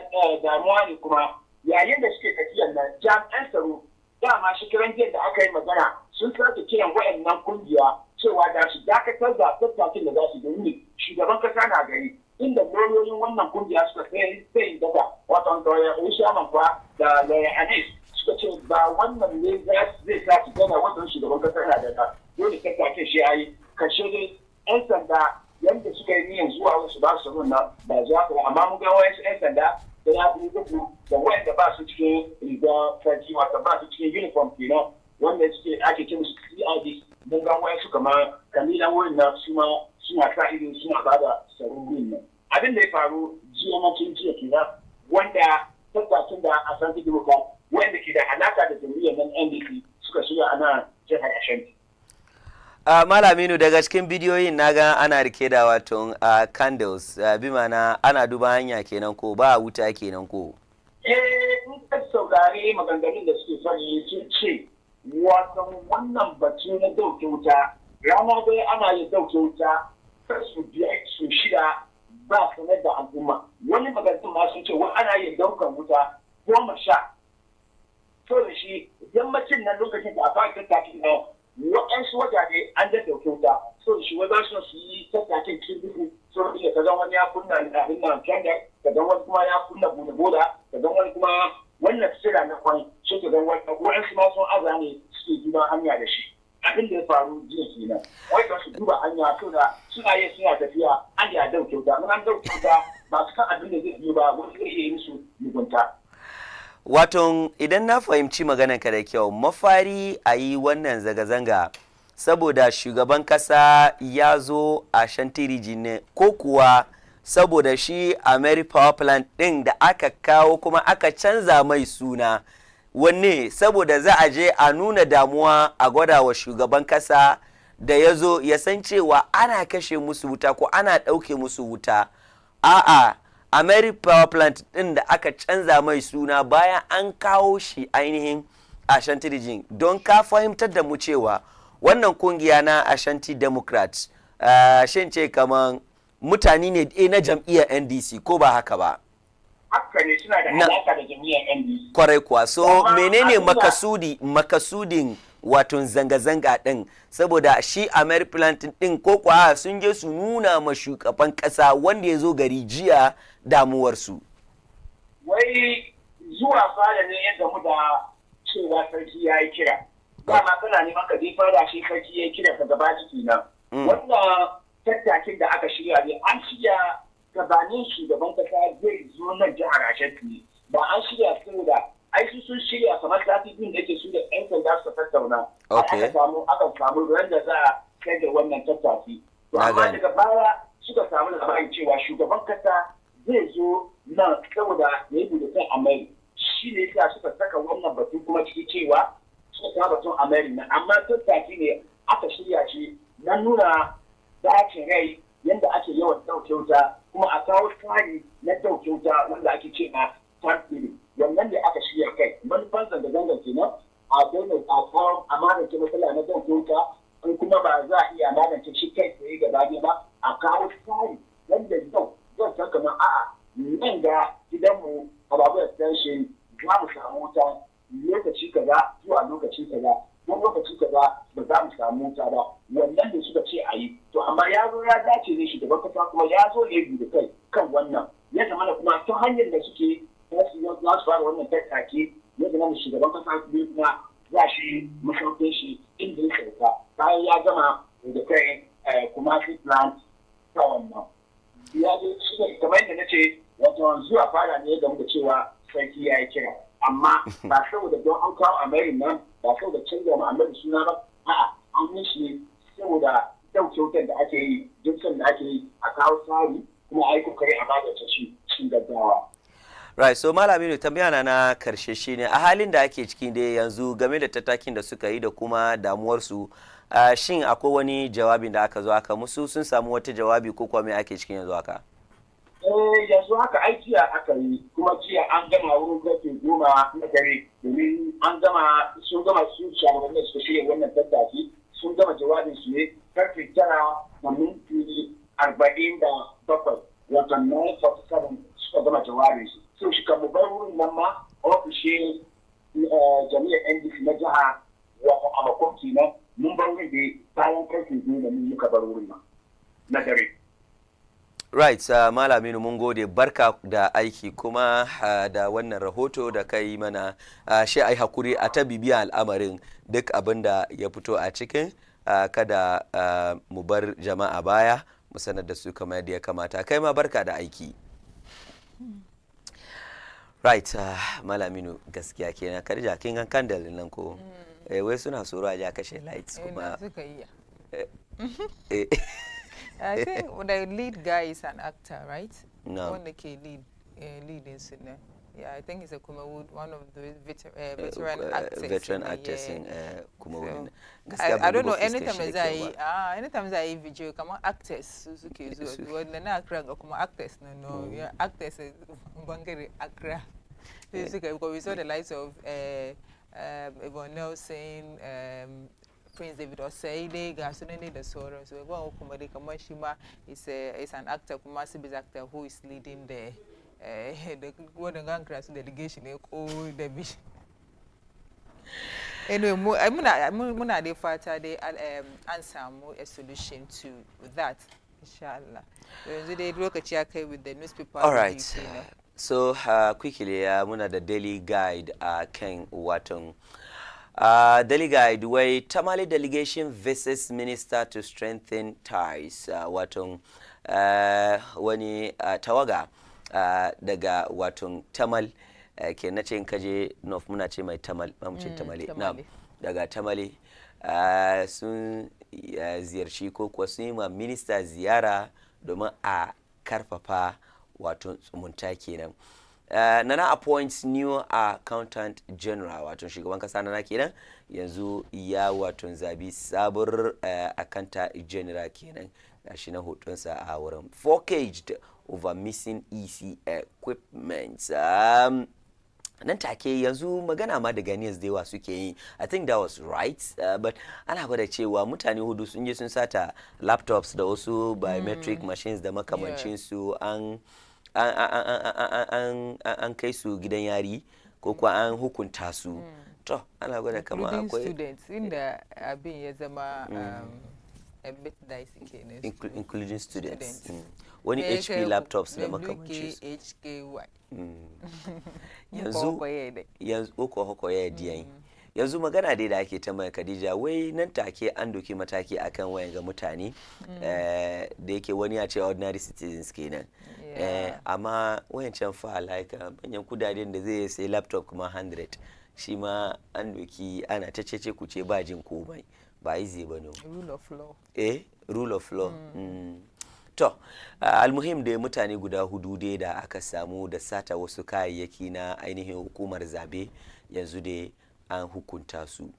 damuwa ne kuma yayin da suke tafiyan nan jami'an tsaro dama shi kiran jiya da aka yi magana sun sake kiran waɗannan kungiya cewa da su dakatar da tattakin da za su domin shugaban kasa na gari inda lauyoyin wannan kungiya suka sai daga wato da Usman kwa da Lawyer Anis suka ce ba wannan ne zai sa su gana wannan shugaban kasa na da dole tattakin shi yayi kashe dai yan sanda yanda suka yi niyan zuwa wasu ba su nan ba za ku amma mun ga wayansu yan sanda da ya fi uku da wanda ba su cikin riga sarki wata ba su cikin uniform kenan wanda suke ake ce musu CID mun ga wayansu kamar kalilan wurin nan suna sa ido suna ba da tsaron wurin nan abin da ya faru jiya macin jiya kenan wanda tattacin da a san doka wanda ke da alaka da jam'iyyar nan NDC suka shirya ana jihar Ashanti. Malaminu daga cikin bidiyoyin naga ana rike da wato candles bi mana ana duba hanya kenan ko ba wuta kenan ko. In ka saurari maganganun da suke sani sun ce wato wannan batu na dauke wuta rana dai ana yin dauke wuta su biyar su shida ba sanar da al'umma wani maganganun ma sun ce wani ana yin daukan wuta 10 so da shi yammacin nan lokacin da a fara tattaki na waɗansu wajaje an da dauke wuta so da shi wani su yi tattakin cikin duhu so da ka zan wani ya kunna abin nan kyangar ka zan wani kuma ya kunna boda ka zan wani kuma wannan tsira na kwan shi ka zan waɗansu ma sun aza ne suke duba hanya da shi abin da ya faru jiya kenan wai ka su duba hanya so da suna tafiya an ya dauke wuta mun an dauke wuta ba su kan abin da zai yi ba wani zai iya yi musu mugunta. Waton idan na fahimci maganarka da kyau mafari a yi wannan zanga-zanga saboda shugaban kasa ya zo a Shantiriji ne ko kuwa saboda shi Ameri Power Plant ɗin da aka kawo kuma aka canza mai suna wanne saboda za a je a nuna damuwa a gwada wa shugaban kasa da ya zo ya san cewa ana kashe musu wuta ko ana ɗauke musu wuta a'a Ameri Power Plant ɗin da aka canza mai suna bayan an kawo shi ainihin Ashanti Region don ka fahimtar da mu cewa wannan kungiya na Ashanti Democrats shin ce kaman mutane ne na jam'iyyar NDC ko ba haka ba? Haka ne suna da alaka da jam'iyyar NDC. Kwarai kuwa so menene makasudin wato zanga-zanga ɗin saboda shi Ameri Plant ɗin ko kuwa sun je su nuna ma shugaban ƙasa wanda ya zo gari jiya damuwarsu. Wai zuwa fada ne ya gamu da cewa sarki ya yi kira. Dama kana neman ka je fada shi sarki ya yi kira ka gaba ciki nan. Wannan tattakin da aka shirya ne an shirya gabanin shugaban kasa zai zo nan jihar Ashanti ba an shirya saboda ai su sun shirya kamar sati din da yake su da yan sanda su tattauna. Aka samu ran da za a kai da wannan tattaki. To amma daga baya suka samu labarin cewa shugaban kasa zai zo nan saboda ya yi bude kan Ameri shi ne yasa suka saka wannan batun kuma ciki cewa suka sa batun Ameri nan amma tattaki ne aka shirya shi na nuna dacin rai yadda ake yawan dauke wuta kuma a kawo tsari na dauke wuta wanda ake ce na tarfili wannan da aka shirya kai manufan zanga-zangar kenan a daina a kawo a magance matsala na dauke wuta in kuma ba za a iya magance shi kai tsaye gaba ba a kawo tsari wanda zan san kamar a'a nan ga gidanmu a babu extension za mu samu wuta lokaci kaza zuwa lokaci kaza don lokaci kaza ba za mu samu wuta ba wannan da suka ce a yi to amma ya zo ya dace ne shugaban kasa kuma ya zo ne da kai kan wannan ya zama da kuma ta hanyar da suke za su fara wannan tattaki ya zama da shugaban kasa kuma za shi masaukin shi inda ya sauka bayan ya gama da kai kuma shi plant ta wannan ya zo shi kamar yadda na ce wato zuwa fara ne game da cewa sarki ya yi kira amma ba saboda don an kawo Amerin nan ba saboda canza ma Amerin suna ba a'a an yi shi saboda dauke wutar da ake yi duk da ake yi a kawo tsari kuma a yi kokari a magance shi cikin gaggawa. Right, so Malaminu tambaya na karshe shine a halin da ake ciki da yanzu game da tattakin da suka yi da kuma damuwarsu shin akwai wani jawabin da aka zo aka musu sun samu wata jawabi ko kuma me ake cikin yanzu haka? Yanzu haka aiki aka yi kuma jiya an gama wurin karfe 10 na dare domin sun gama su shahararren da suka shirya wannan tattaki sun gama jawabin su ne karfe 9:47 watan 9:47 suka gama jawabin su. So shi kan bar wurin nan ma ofishin jami'ar NDC na jiha wata a makwabci nan mun bar wurin da bayan karfe 2 da mun muka bar wurin nan na dare. Right, Malaminu mun gode barka da aiki kuma da wannan rahoto da kai mana shi ai hakuri a ta bibiya al'amarin duk abin da ya fito a cikin kada mu bar jama'a baya mu sanar da su kamar yadda ya kamata kai ma barka da aiki. right, malaminu gaskiya kenan karja kin gan candle nan ko wai suna tsoro a ja kashe lights kuma suka iya. eh I think the lead guy is an actor, right? No. One that can lead in Sydney. Yeah, I think he's a Kumawood, one of the veteran actors. Veteran actors in Kumawood. I don't know. Anytime I video, come on, actors. Suzuki, well, they're not actors. No, yeah, actors. Bangere Accra. Because we saw the likes of Yvonne Nelson, Prince David Oseide, Gasuneni the Soro. So one Kumade Kamashima is an actor, Kumasi actor who is leading the Golden Gancras delegation. Oh, the vision. Anyway, I'm gonna answer a solution to that, inshallah. They look at with the newspaper. All right. So quickly, muna da daily guide kan watan. Daily guide wai Tamale delegation visits minister to strengthen ties. Watan wani tawaga daga watan Tamal ke na ce kaje North muna ce mai Tamal, mu ce Tamale. Na daga Tamale sun ziyarci ko kuwa sun yi ma minista ziyara domin a karfafa wato tsumunta kenan. Nana appoints new accountant general wato shugaban kasa Nana kenan yanzu ya wato zabi sabuwar accountant general kenan gashi na hotonsa a wurin. Forecaged over missing EC equipment. Nan take yanzu magana ma da Ghanaians da yawa suke yi. I think that was right, but ana gwada cewa mutane hudu sun je sun sata laptops da wasu biometric machines da makamancin su an kai su gidan yari ko kuwa an hukunta su. To ana gwada kama akwai students inda abin ya zama a bit dicey kenan. Including students. Wani HP laptops da makamancin su. HKY. yanzu uku hako ya diyan yanzu magana dai da ake ta mai Khadija wai nan take an doki mataki akan wayan ga mutane da yake wani ya ce ordinary citizens kenan amma wayancan fa like banyan kudaden da zai sai laptop kuma 100 shi ma an doki ana ta cece kuce ba jin komai ba easy bane rule of law rule of law to almuhim da mutane guda hudu dai da aka samu da sata wasu kayayyaki na ainihin hukumar zabe yanzu dai an hukunta su.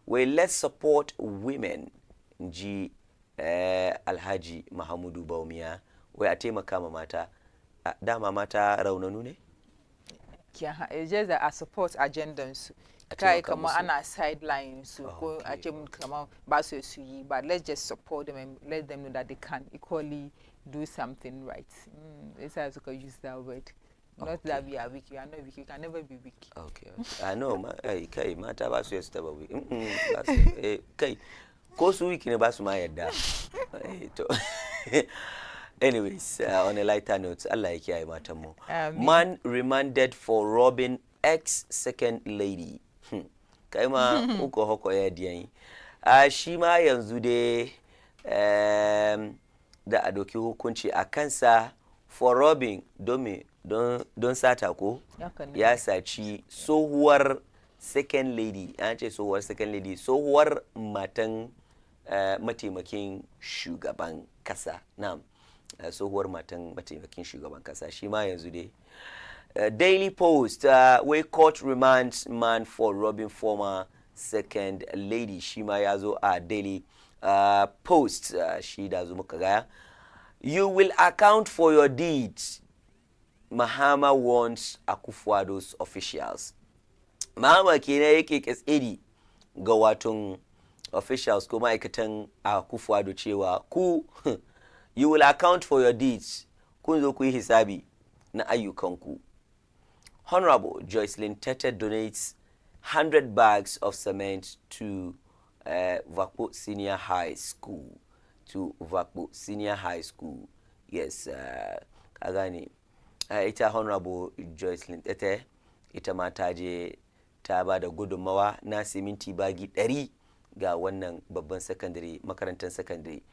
Wai let's support women ji Alhaji Mahamudu Baumiya wai a taimaka ma mata dama mata raunanu ne? It's just that I support agendas. Kai kama ana sideline su ko a ce kama ba su yi but let's just support them and let them know that they can equally do something right. It's how to use that word. Not that we are weak. We are not weak. We can never be weak. Okay. I know. Kai mata ba su yi staba weak. Kai ko su weak ne ba su ma yadda. Anyways, on a lighter note, Allah ya kiyaye matan mu. Man remanded for robbing ex-second lady. Kai ma uko hoko ya diyan. Shi ma yanzu dai da a doki hukunci a kansa for robbing don sata ko ya saci tsohuwar second lady an ce tsohuwar second lady tsohuwar matan mataimakin shugaban kasa na tsohuwar matan mataimakin shugaban kasa shi ma yanzu dai Daily Post where court remands man for robbing former second lady shi ma ya zo a Daily Post shi da zo muka gaya. You will account for your deeds, Mahama warns Akufo-Addo's officials. Mahama kenan yake katsiri ga watun officials ko ma'aikatan Akufo-Addo cewa ku you will account for your deeds, kun zo ku yi hisabi na ayyukanku. Honorable Joycelyn Tete donates 100 bags of cement to Vakpo Senior High School. Yes, kagani. Ita Honorable Joycelyn Tete ita ma ta je ta ba da gudunmawa na siminti bagi 100 ga wannan babban secondary makarantar secondary.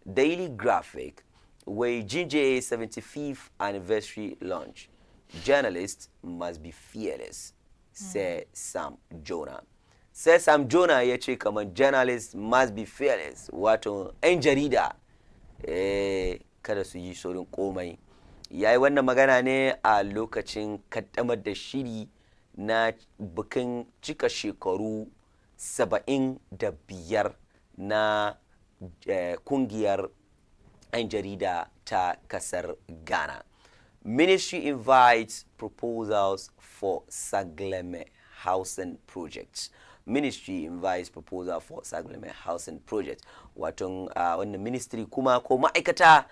Daily Graphic wai GJ 75th anniversary launch. journalists must be fearless, said Sam Jonah. Sai Sam Jonah ya ce kamar journalists must be fearless, wato 'yan jarida kada su yi saurin komai. Ya yi wannan magana ne a lokacin kaddamar da shiri na bikin cika shekaru 75 na kungiyar 'yan jarida ta kasar Ghana. Ministry invites proposals for Sagleme housing projects. Ministry invites proposal for Sagleme housing project. Wato wannan ministry kuma ko ma'aikata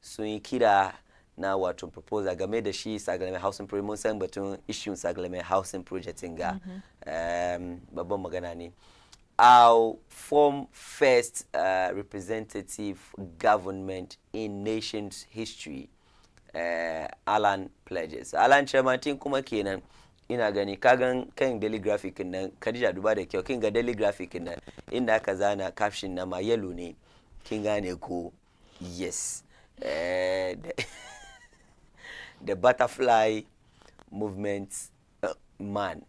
sun yi kira na wato proposal game da shi Sagleme housing project. Mun san batun issue Sagleme housing project ga babban magana ne. Our form first representative government in nation's history. Alan pledges. Alan Chamatin kuma kenan ina gani kagan kan daily graphic nan Khadija duba da kyau kin ga daily graphic nan inda aka zana caption na ma yellow ne kin gane ko yes the butterfly movement man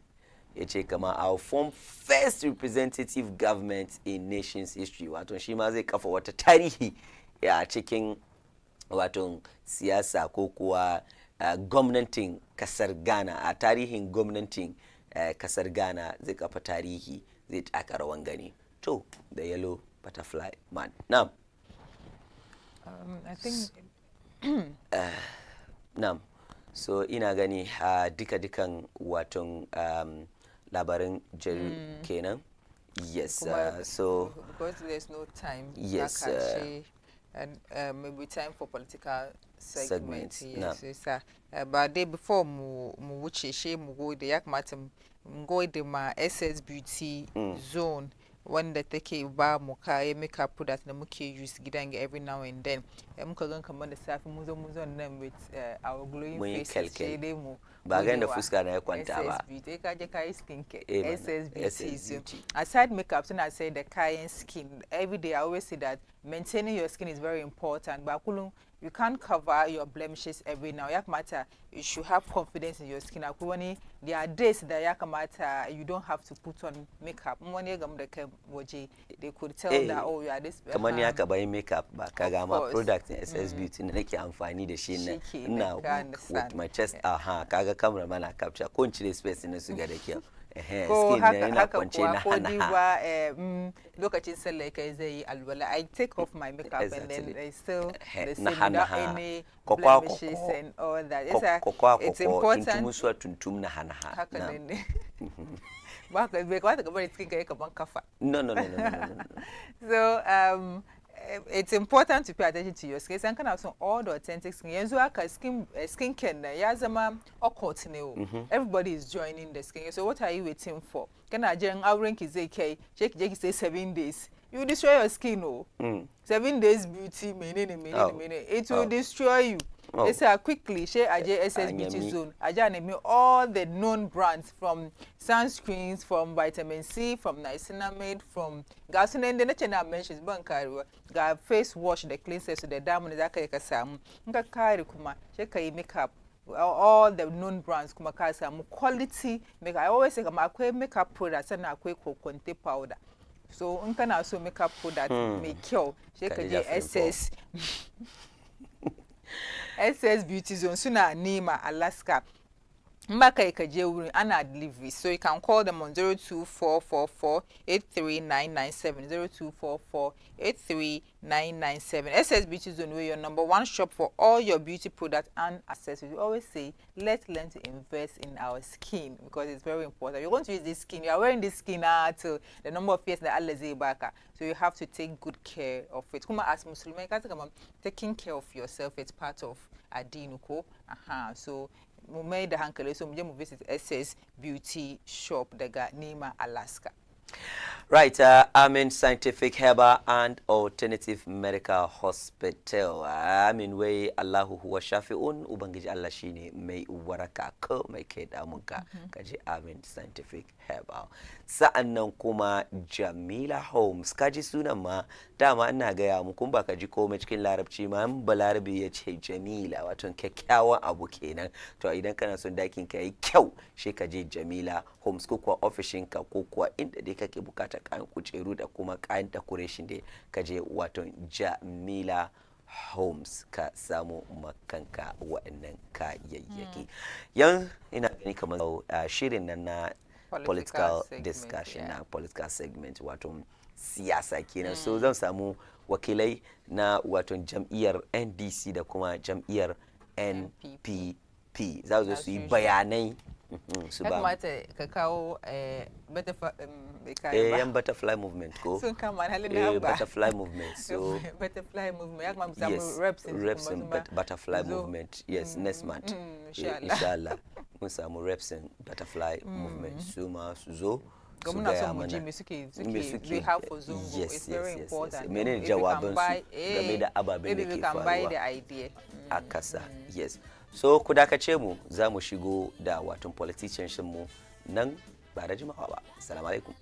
yace kama our form first representative government in nation's history wato shi ma zai kafa wata tarihi a cikin wato siyasa ko kuwa gwamnatin kasar Ghana a tarihin gwamnatin kasar Ghana zai kafa tarihi zai taka rawan gani to the yellow butterfly man now I think nam so ina gani duka-dukan waton labarin kenan yes so because there's no time yes and maybe time for political segment. Yes, no. But day before mu wuce she mu go da ya kamata mu go da ma SS Beauty Zone wanda take ba mu kayan makeup products da muke use gidan every now and then. Muka gan kamar da safi mu zo nan with our glowing faces she dai mu ba ga da fuska na ya kwanta ba. SS Beauty ka je kai skin care SS Beauty. Aside makeup suna say the kayan skin every day I always say that maintaining your skin is very important. Ba kullum you can't cover your blemishes every now. Yakamata, you should have confidence in your skin. There are days that yakamata you don't have to put on makeup. They could tell that oh you are this. Kamar ni aka bayi makeup ba kaga ma product SS Beauty ne nake amfani da shi na with my chest kaga camera mana capture ko in cire space ne su ga da kyau. Ko haka kuwa ko diwa lokacin sallah kai zai yi alwala I take off my makeup and then I still the same without any blemishes and all that. It's important. Tuntum na hana haka ne ba ka bai kwata ka bari cikin kai kaman kafa. No. So it's important to pay attention to your skin. San kana son all the authentic skin. Yanzu haka skin care na ya zama occult ne o. Everybody is joining the skin. So what are you waiting for? Kana jiran auren ki zai kai, je ki say 7 days. You destroy your skin o. 7 days beauty menene. It will destroy you. It's quickly share SS Beauty Zone. Aja name all the known brands from sunscreens, from vitamin C, from niacinamide, from gasoline. The nature mentions bankari. Got face wash, the cleanser, so the diamond is aka samu. Nka kari kuma check makeup. All the known brands kuma kasa quality makeup. I always say akwe makeup products and akwe kokonte powder. So nka na so makeup product make cure. Check SS. SS Beauty Zone suna Nima, Alaska. Mbaka ikaje wurin ana delivery. So you can call them on 02444-83997. 02444-83997. SS Beauty Zone, where your #1 shop for all your beauty products and accessories. We always say, let's learn to invest in our skin because it's very important. You're going to use this skin. You are wearing this skin till the number of years that Allah baka. So you have to take good care of it. Kuma as Muslim, taking care of yourself, it's part of adinuko. So we made the hankale. So we visit SS Beauty Shop, daga Nima, Alaska. Right, Amin Scientific Herbal and Alternative Medical Hospital. Amin wai Allahu huwa shafi'un, Ubangiji Allah shine mai waraka ko mai kai damunka. Kaji Amin Scientific Herbal. Sa'annan kuma Jamila Homes. Kaji sunan ma dama ina gaya mu kun ba ka ji komai cikin larabci ma in balarabi ya ce Jamila wato kyakkyawan abu kenan. To idan kana son dakin ka yi kyau shi ka je Jamila Homes ko kuwa ofishin ka ko kuwa inda dai kake bukata kayan kujeru da kuma kayan decoration dai ka je wato Jamila Homes ka samu makanka waɗannan kayayyaki. Yan ina gani kamar shirin nan na political discussion na political segment wato siyasa kenan. So zan samu wakilai na wato jam'iyyar NDC da kuma jam'iyyar NPP za su yi bayanai su ba kamata ka kawo yan butterfly movement ko sun kama halin da ba butterfly movement. So butterfly movement ya kamata yes, samu reps in butterfly movement yes next month inshallah mun samu reps in butterfly movement su ma su zo su gaya mana me suke they have for Zungu. Yes, it's very important. Menene jawabin su game da ababen da ke faruwa a kasa. Yes, so ku dakace mu za mu shigo da watan politicians mu nan ba da jimawa ba. Assalamu alaikum.